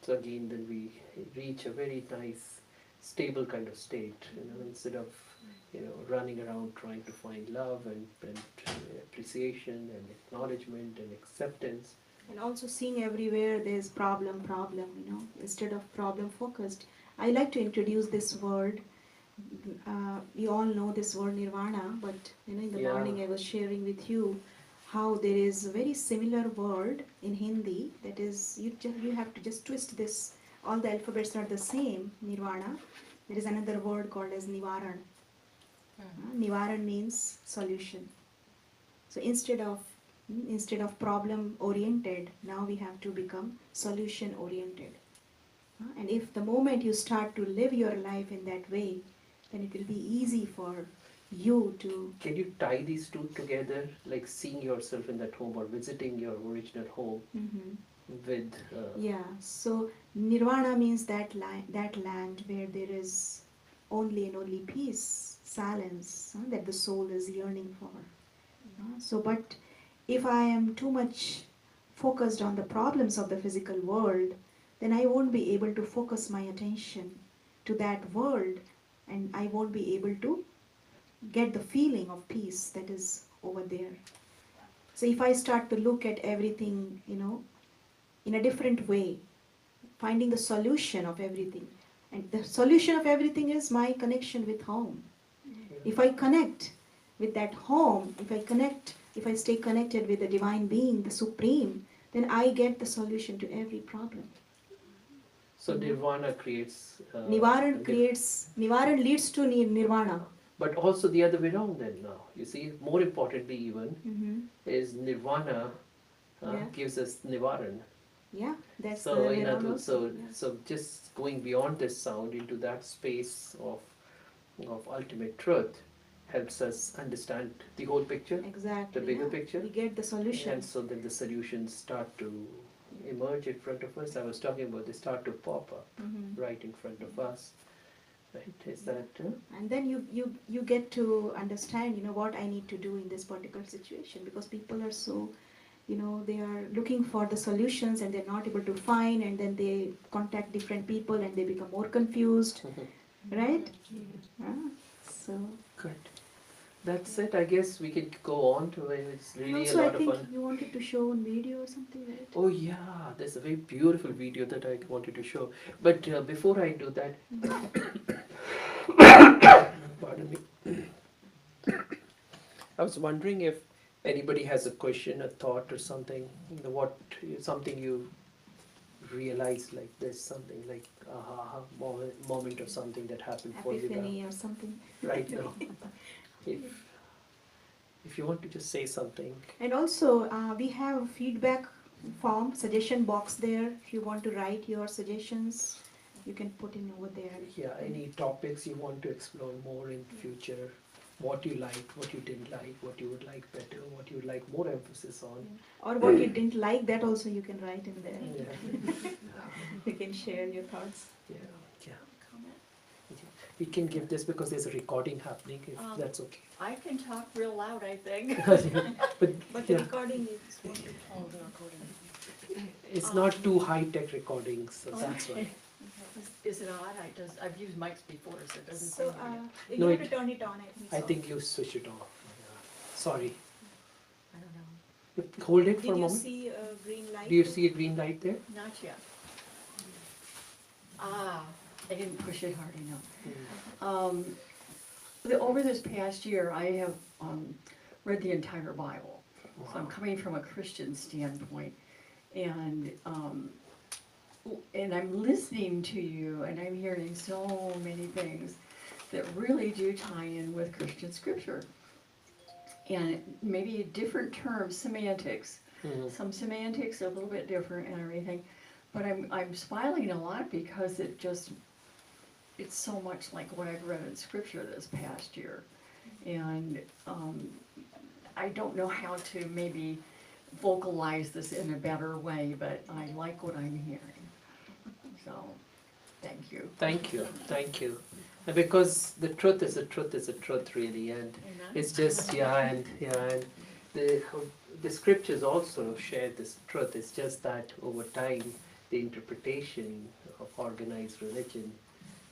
so again, then we reach a very nice, stable kind of state, instead of running around trying to find love and appreciation and acknowledgement and acceptance. And also seeing everywhere there's problem, instead of problem focused. I like to introduce this word. We all know this word nirvana, but in the morning I was sharing with you how there is a very similar word in Hindi that is, you have to just twist this. All the alphabets are the same, nirvana. There is another word called as nivaran. Nivaran means solution. So instead of problem oriented, now we have to become solution oriented. And if the moment you start to live your life in that way, then it will be easy for you to... Can you tie these two together, like seeing yourself in that home or visiting your original home with... Yeah, so nirvana means that land where there is only and only peace, silence, that the soul is yearning for. But if I am too much focused on the problems of the physical world, then I won't be able to focus my attention to that world, and I won't be able to get the feeling of peace that is over there. So if I start to look at everything, in a different way, finding the solution of everything, and the solution of everything is my connection with home. If I connect with that home, if I stay connected with the divine being, the supreme, then I get the solution to every problem. So nirvana creates... Nivaran leads to nirvana. But also the other way around then now. You see, more importantly even, is nirvana gives us nivaran. Yeah, that's so, the way around also. So just going beyond this sound into that space of ultimate truth helps us understand the whole picture, exactly, the bigger picture. We get the solution. And so then the solutions start to emerge in front of us. I was talking about they start to pop up right in front of us. Right? Is that? And then you get to understand, what I need to do in this particular situation, because people are so, they are looking for the solutions and they're not able to find, and then they contact different people and they become more confused, right? So good. That's it. I guess we can go on to it. It's really also, a lot I of fun. think you wanted to show on video or something, right? Oh yeah, there's a very beautiful video that I wanted to show. But before I do that, pardon me. I was wondering if anybody has a question, a thought, or something. Something you realized like this, something like aha moment of something that happened for you Epiphany now, or something. right now. If you want to just say something. And also, we have a feedback form, suggestion box there. If you want to write your suggestions, you can put in over there. Yeah, any topics you want to explore more in future, what you liked, what you didn't like, what you would like better, what you would like more emphasis on. Or what you didn't like, that also you can write in there. Yeah. You can share your thoughts. Yeah. We can give this because there's a recording happening, if that's okay. I can talk real loud, I think. But the recording is wonderful. Oh, the recording. it's not too high-tech recordings, so that's why. Is it on? I've used mics before, so it doesn't So, seem to you No, have it- to turn it on, I think. I think you switch it off. Sorry. I don't know. Hold it for a Did you moment. see a green light? Do you see a green light there? Not yet. I didn't push it hard enough. Over this past year, I have read the entire Bible. So I'm coming from a Christian standpoint, and I'm listening to you, and I'm hearing so many things that really do tie in with Christian scripture. And maybe different terms, semantics. Some semantics are a little bit different and everything. But I'm smiling a lot because it's so much like what I've read in scripture this past year. And I don't know how to maybe vocalize this in a better way, but I like what I'm hearing. So, thank you. Thank you, thank you. And because the truth is a truth is a truth, really, and it's just and the scriptures also share this truth. It's just that over time, the interpretation of organized religion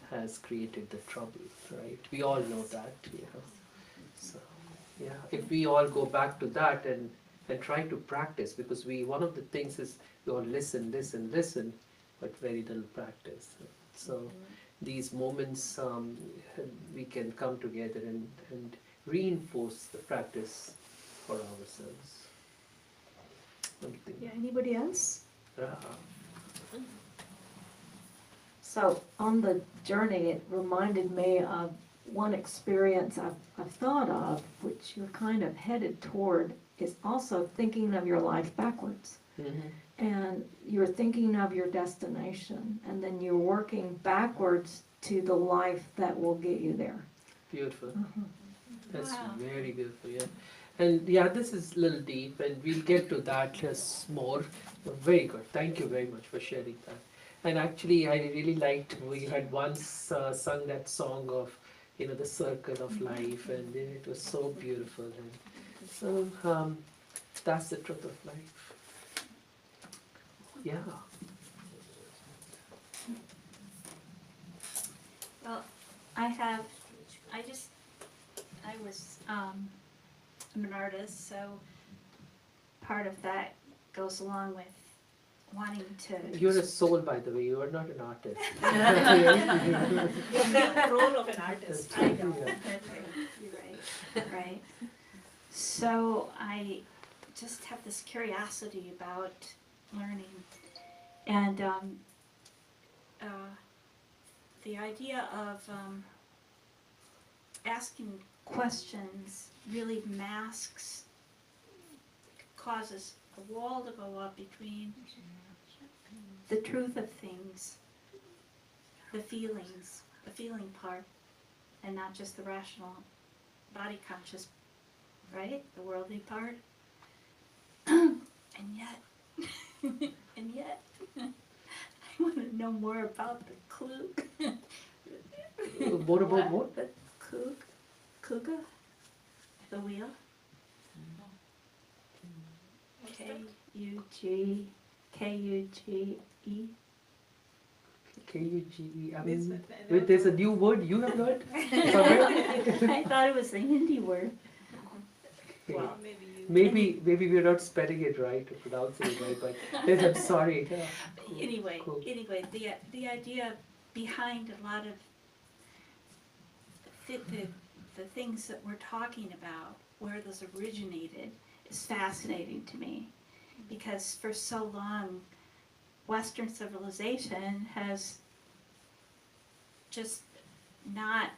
has created the trouble, right? We all know that, So, yeah, if we all go back to that and try to practice, because one of the things is we all listen, listen, listen, but very little practice. So these moments we can come together and reinforce the practice for ourselves. Something. Yeah, anybody else? Yeah. So on the journey, it reminded me of one experience I've thought of, which you're kind of headed toward, is also thinking of your life backwards. Mhm. And you're thinking of your destination, and then you're working backwards to the life that will get you there. Beautiful. Mhm. That's Wow. very beautiful, yeah. And yeah, this is a little deep, and we'll get to that more. Very good. Thank you very much for sharing that. And actually, I really liked, we had once sung that song of, the circle of life, and it was so beautiful. And so that's the truth of life. Yeah. Well, I I'm an artist, so part of that goes along with wanting to. You're a soul, by the way. You are not an artist. You have the role of an artist. I know, Yeah. you're right. So I just have this curiosity about learning, and the idea of asking questions really causes a wall to go up between the truth of things, the feeling part, and not just the rational body conscious, right? The worldly part. And yet, I want to know more about the klug. What about what? The kuga, the wheel. K-U-G-E. K-U-G-E. I This mean, one, I wait, know. there's a new word you have learned? I thought it was a Hindi word. Well, maybe you. Maybe we're not spelling it right or pronouncing it right, but yes, I'm sorry. Yeah. Anyway, Cool. the idea behind a lot of the things that we're talking about, where those originated, is fascinating to me, because for so long, Western civilization has just not.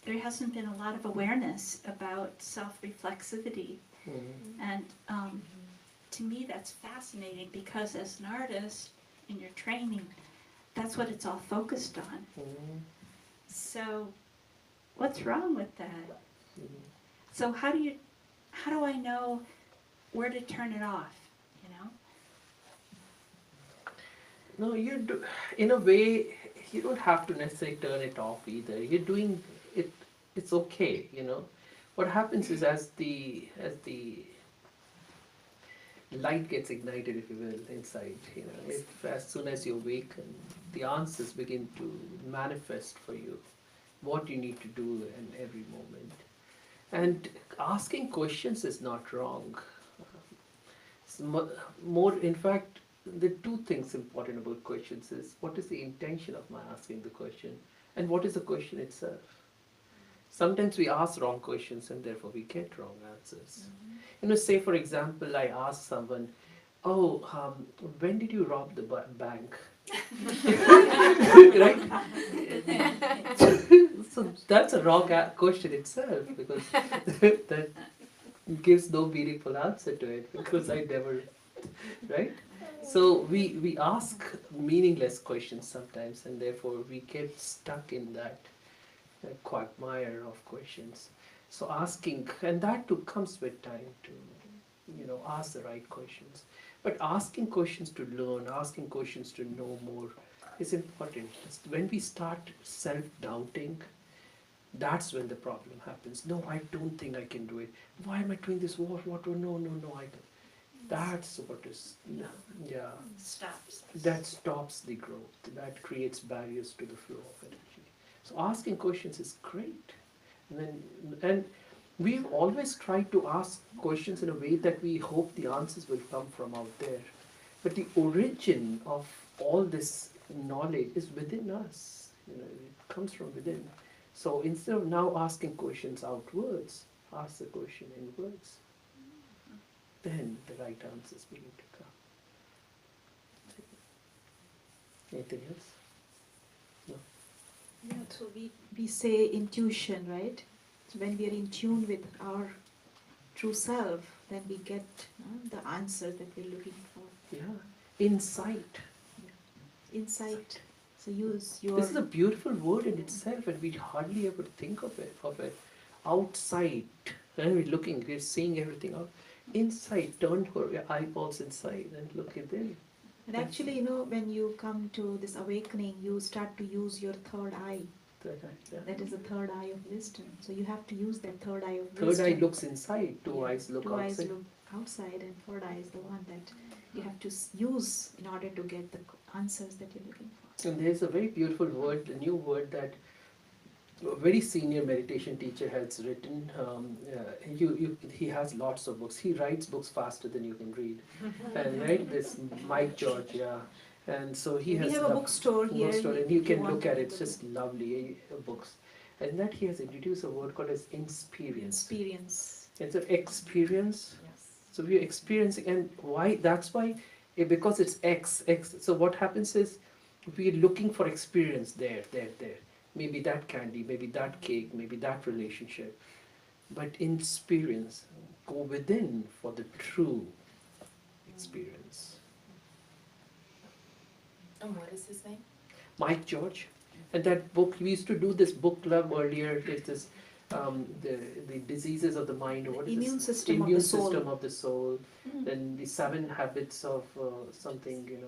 There hasn't been a lot of awareness about self-reflexivity. Mhm. And to me, that's fascinating, because as an artist, in your training, that's what it's all focused on. Mhm. So, what's wrong with that? Mhm. So how do I know where to turn it off? No, in a way, you don't have to necessarily turn it off either. You're doing it, it's okay, What happens is as the light gets ignited, if you will, inside, if as soon as you awaken, the answers begin to manifest for you, what you need to do in every moment. And asking questions is not wrong. It's more, in fact, the two things important about questions is what is the intention of my asking the question, and what is the question itself. Sometimes we ask wrong questions and therefore we get wrong answers. Say for example, I ask someone, "Oh, when did you rob the bank?" Right? So that's a wrong question itself, because that gives no meaningful answer to it, because I never, right? So we ask meaningless questions sometimes, and therefore we get stuck in that quagmire of questions. So asking, and that too comes with time to, ask the right questions. But asking questions to learn, asking questions to know more is important. When we start self-doubting, that's when the problem happens. No, I don't think I can do it. Why am I doing this? What? No, I don't. That's what is, yeah, Stops. that stops the growth. That creates barriers to the flow of energy. So asking questions is great. And we've always tried to ask questions in a way that we hope the answers will come from out there. But the origin of all this knowledge is within us. It comes from within. So instead of now asking questions outwards, ask the question inwards. Then the right answers begin to come. Anything else? No? Yeah, so we say intuition, right? So when we are in tune with our true self, then we get the answer that we're looking for. Yeah. Insight. Insight. So use your... This is a beautiful word in itself, and we hardly ever think of it. Outside. And we're seeing everything out. Inside, turn your eyeballs inside and look within. And actually, when you come to this awakening, you start to use your third eye. That is the third eye of wisdom. So you have to use that third eye of wisdom. Third eye looks inside, two eyes look two outside. Two eyes look outside, and third eye is the one that you have to use in order to get the answers that you're looking for. And there's a very beautiful word, a new word that a very senior meditation teacher has written. He has lots of books. He writes books faster than you can read. And right, this Mike George, yeah. And so he has... We have a bookstore here. And you can look at it. It's just lovely books. And that he has introduced a word called as experience. Experience. It's an experience. Yes. So we're experiencing, and why? That's why, because it's X. So what happens is, we're looking for experience there. Maybe that candy, maybe that cake, maybe that relationship. But in experience, go within for the true experience. And what is his name? Mike George. And that book, we used to do this book club earlier. There's this, the diseases of the mind. Or what is Immune this? system Immune of the soul. system of the soul. Then the 7 habits of something,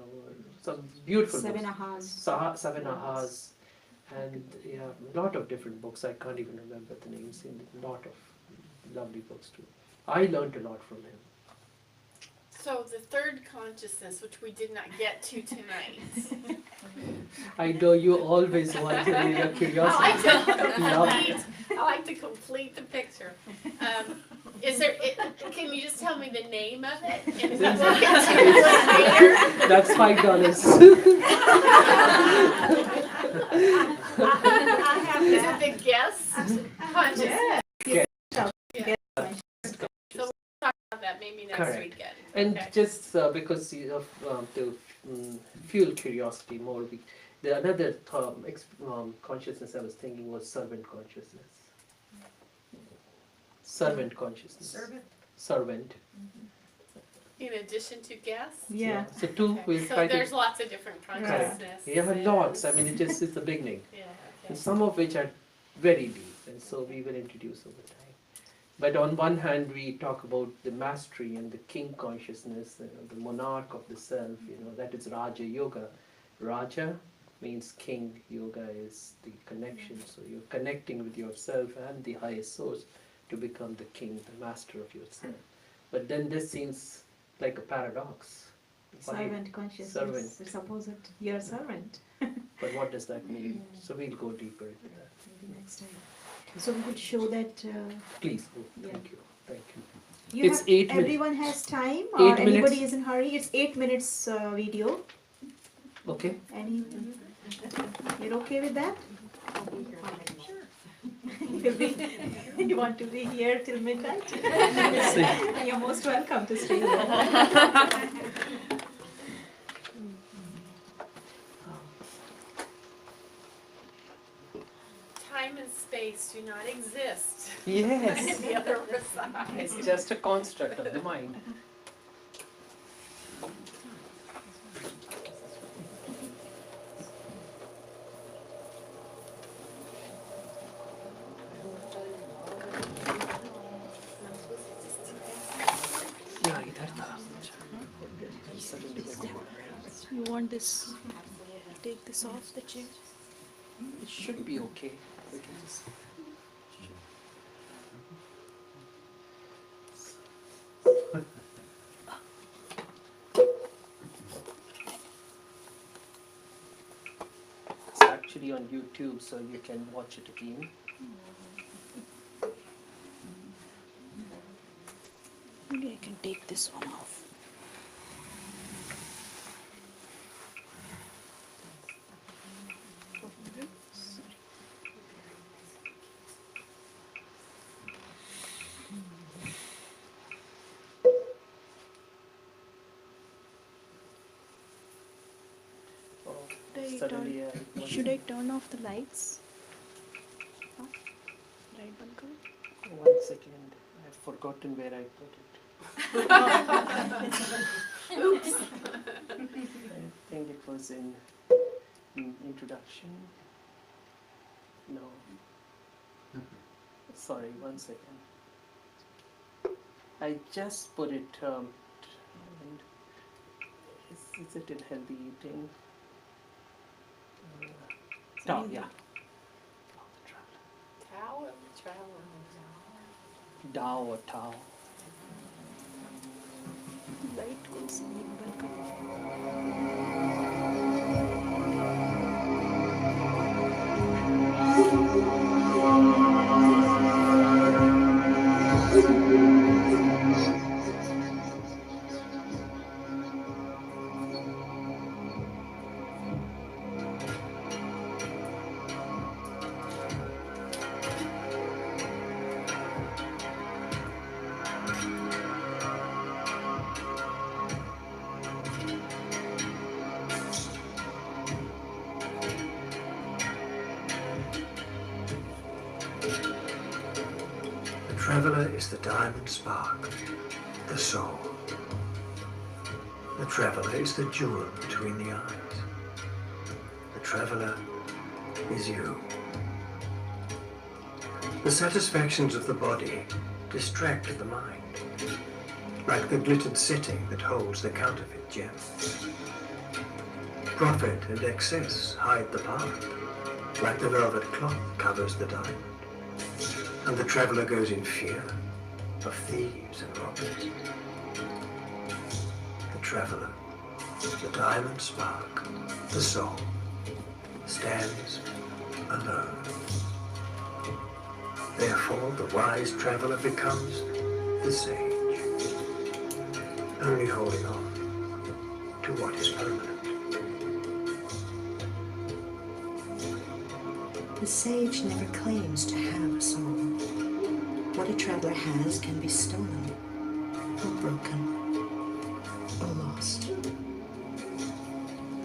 some beautiful Seven books. ahas. Seven ahas. And yeah, a lot of different books. I can't even remember the names. A lot of lovely books too. I learned a lot from him. So the third consciousness, which we did not get to tonight. I know you always want to read your curiosity. I like to complete the picture. Can you just tell me the name of it? And we'll get to it later. That's $5. Is it the guess consciousness? Yeah. So we'll talk about that maybe next Correct. weekend. And Okay. just because of to fuel curiosity more, the another consciousness I was thinking was servant consciousness. Servant consciousness. Servant. In addition to guess? Yeah. So two, Okay. we'll So try there's to. lots of different consciousness. Yeah, lots. I mean, it's the beginning. Yeah, And okay. some of which are very deep, and so we will introduce over time. But on one hand, we talk about the mastery and the king consciousness, the monarch of the self, that is Raja Yoga. Raja means king, yoga is the connection. So you're connecting with yourself and the highest source to become the king, the master of yourself. But then this seems like a paradox. Why? Servant consciousness. Servant. It's opposite. You're a servant. But what does that mean? So we'll go deeper into that. Maybe next time. So we would show that Please, Yeah. thank you. Thank you. you It's have, 8 minutes. everyone has time, 8 or minutes. anybody is in hurry. It's 8 minutes video. Okay. Any? You're okay with that? You want to be here till midnight? You're most welcome to stay here. Time and space do not exist. Yes. The other side. It's just a construct of the mind. Suddenly went on. You want this? Take this off the chair. It should be okay. We can just. It's actually on YouTube, so you can watch it again. Maybe I can take this one off. Oh, Should I suddenly Should I turn off the lights? Huh? Light bulb go? 1 second. I've forgotten where I put it. Oops. I think it was in introduction. No. Sorry, 1 second. I just put it. And is it in healthy eating? Tao, yeah. Tower traveler. Tao or Tao. Light goes in. Welcome. The traveller is the diamond spark, the soul. The traveller is the jewel between the eyes. The traveller is you. The satisfactions of the body distract the mind, like the glittered setting that holds the counterfeit gems. Profit and excess hide the path, like the velvet cloth covers the diamond. And the traveller goes in fear of thieves and robbers. The traveller, the diamond spark, the soul, stands alone. Therefore, the wise traveller becomes the sage, only holding on to what is permanent. The sage never claims to have a soul. What a traveler has can be stolen, or broken, or lost.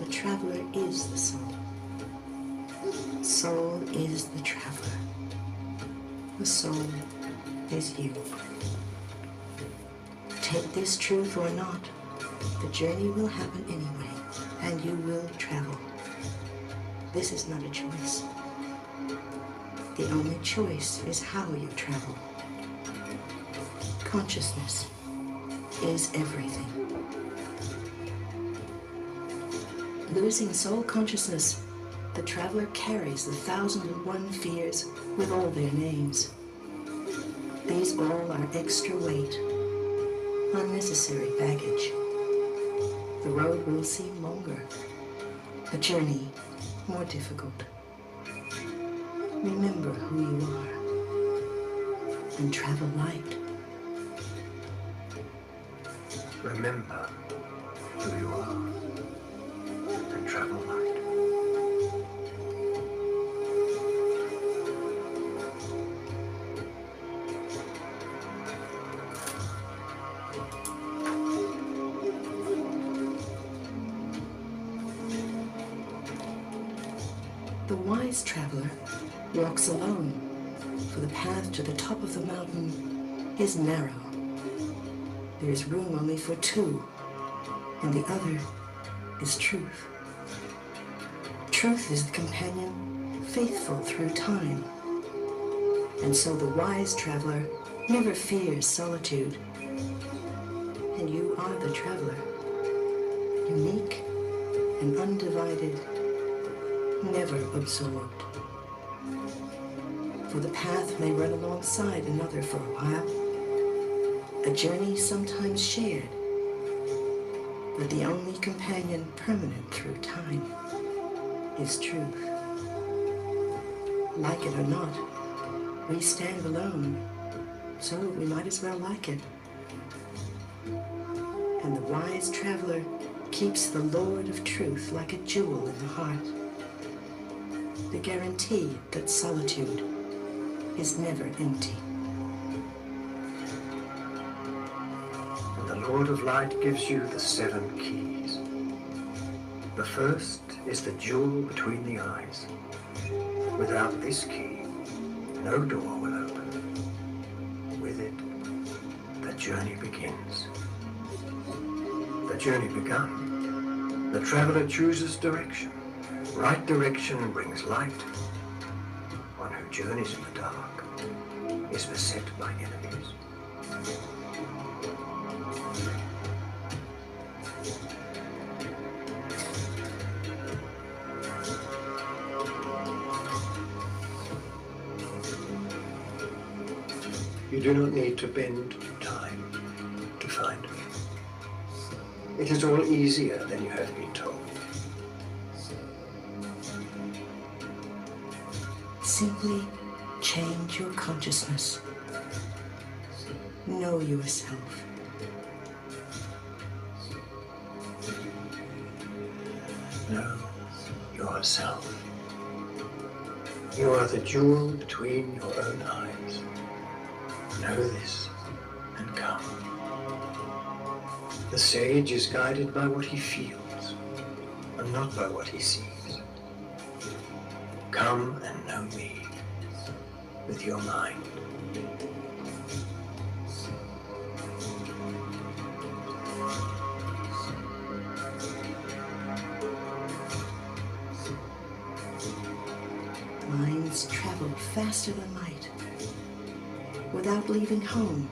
The traveler is the soul. Soul is the traveler. The soul is you. Take this truth or not, the journey will happen anyway, and you will travel. This is not a choice. The only choice is how you travel. Consciousness is everything. Losing soul consciousness, the traveler carries the 1001 fears with all their names. These all are extra weight, unnecessary baggage. The road will seem longer, the journey more difficult. Remember who you are and travel light. Remember who you are and travel light. The wise traveler walks alone, for the path to the top of the mountain is narrow. There is room only for two, and the other is truth. Truth is the companion, faithful through time. And so the wise traveler never fears solitude. And you are the traveler. unique and undivided, never absorbed. For the path may run alongside another for a while, a journey sometimes shared, but the only companion permanent through time is truth. Like it or not, we stand alone, so we might as well like it. And the wise traveler keeps the Lord of truth like a jewel in the heart, the guarantee that solitude is never empty. And the Lord of Light gives you the 7 keys. The first is the jewel between the eyes. Without this key, no door will open. With it, the journey begins. The journey begun, the traveler chooses direction. Right direction brings light. One who journeys in the dark is beset by enemies. You do not need to bend time to find me. It is all easier than you have been told. Simply change your consciousness. Know yourself. Know yourself. You are the jewel between your own eyes. Know this and come. The sage is guided by what he feels and not by what he sees. Come and know me with your mind. Minds travel faster than light. Without leaving home,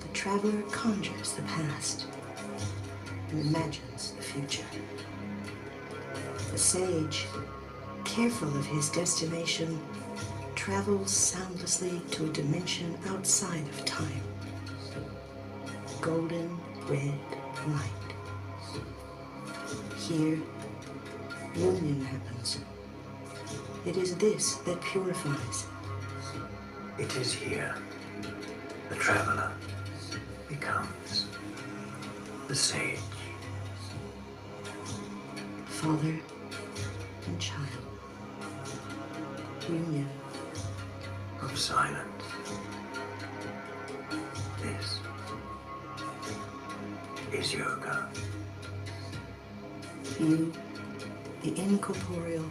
the traveler conjures the past and imagines the future. The sage, careful of his destination, travels soundlessly to a dimension outside of time. Golden red light. Here, union happens. It is this that purifies. It is here the traveler becomes the sage. Father and child. Union. Of silence. This is yoga. You, the incorporeal,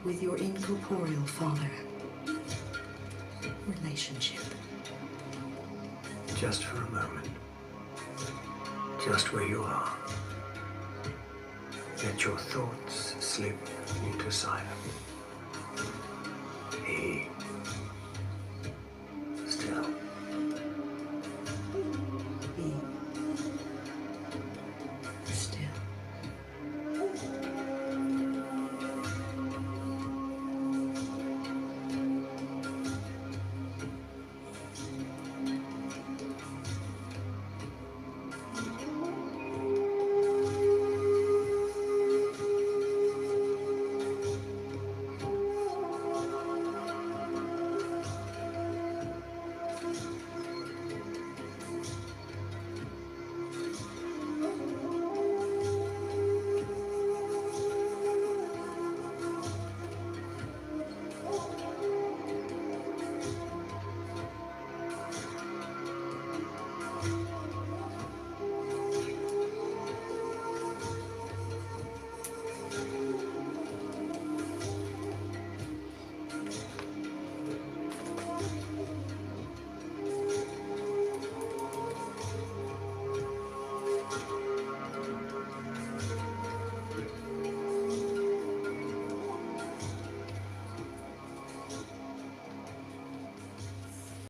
with your incorporeal Father. Relationship. Just for a moment. Just where you are. Let your thoughts slip into silence. Be still.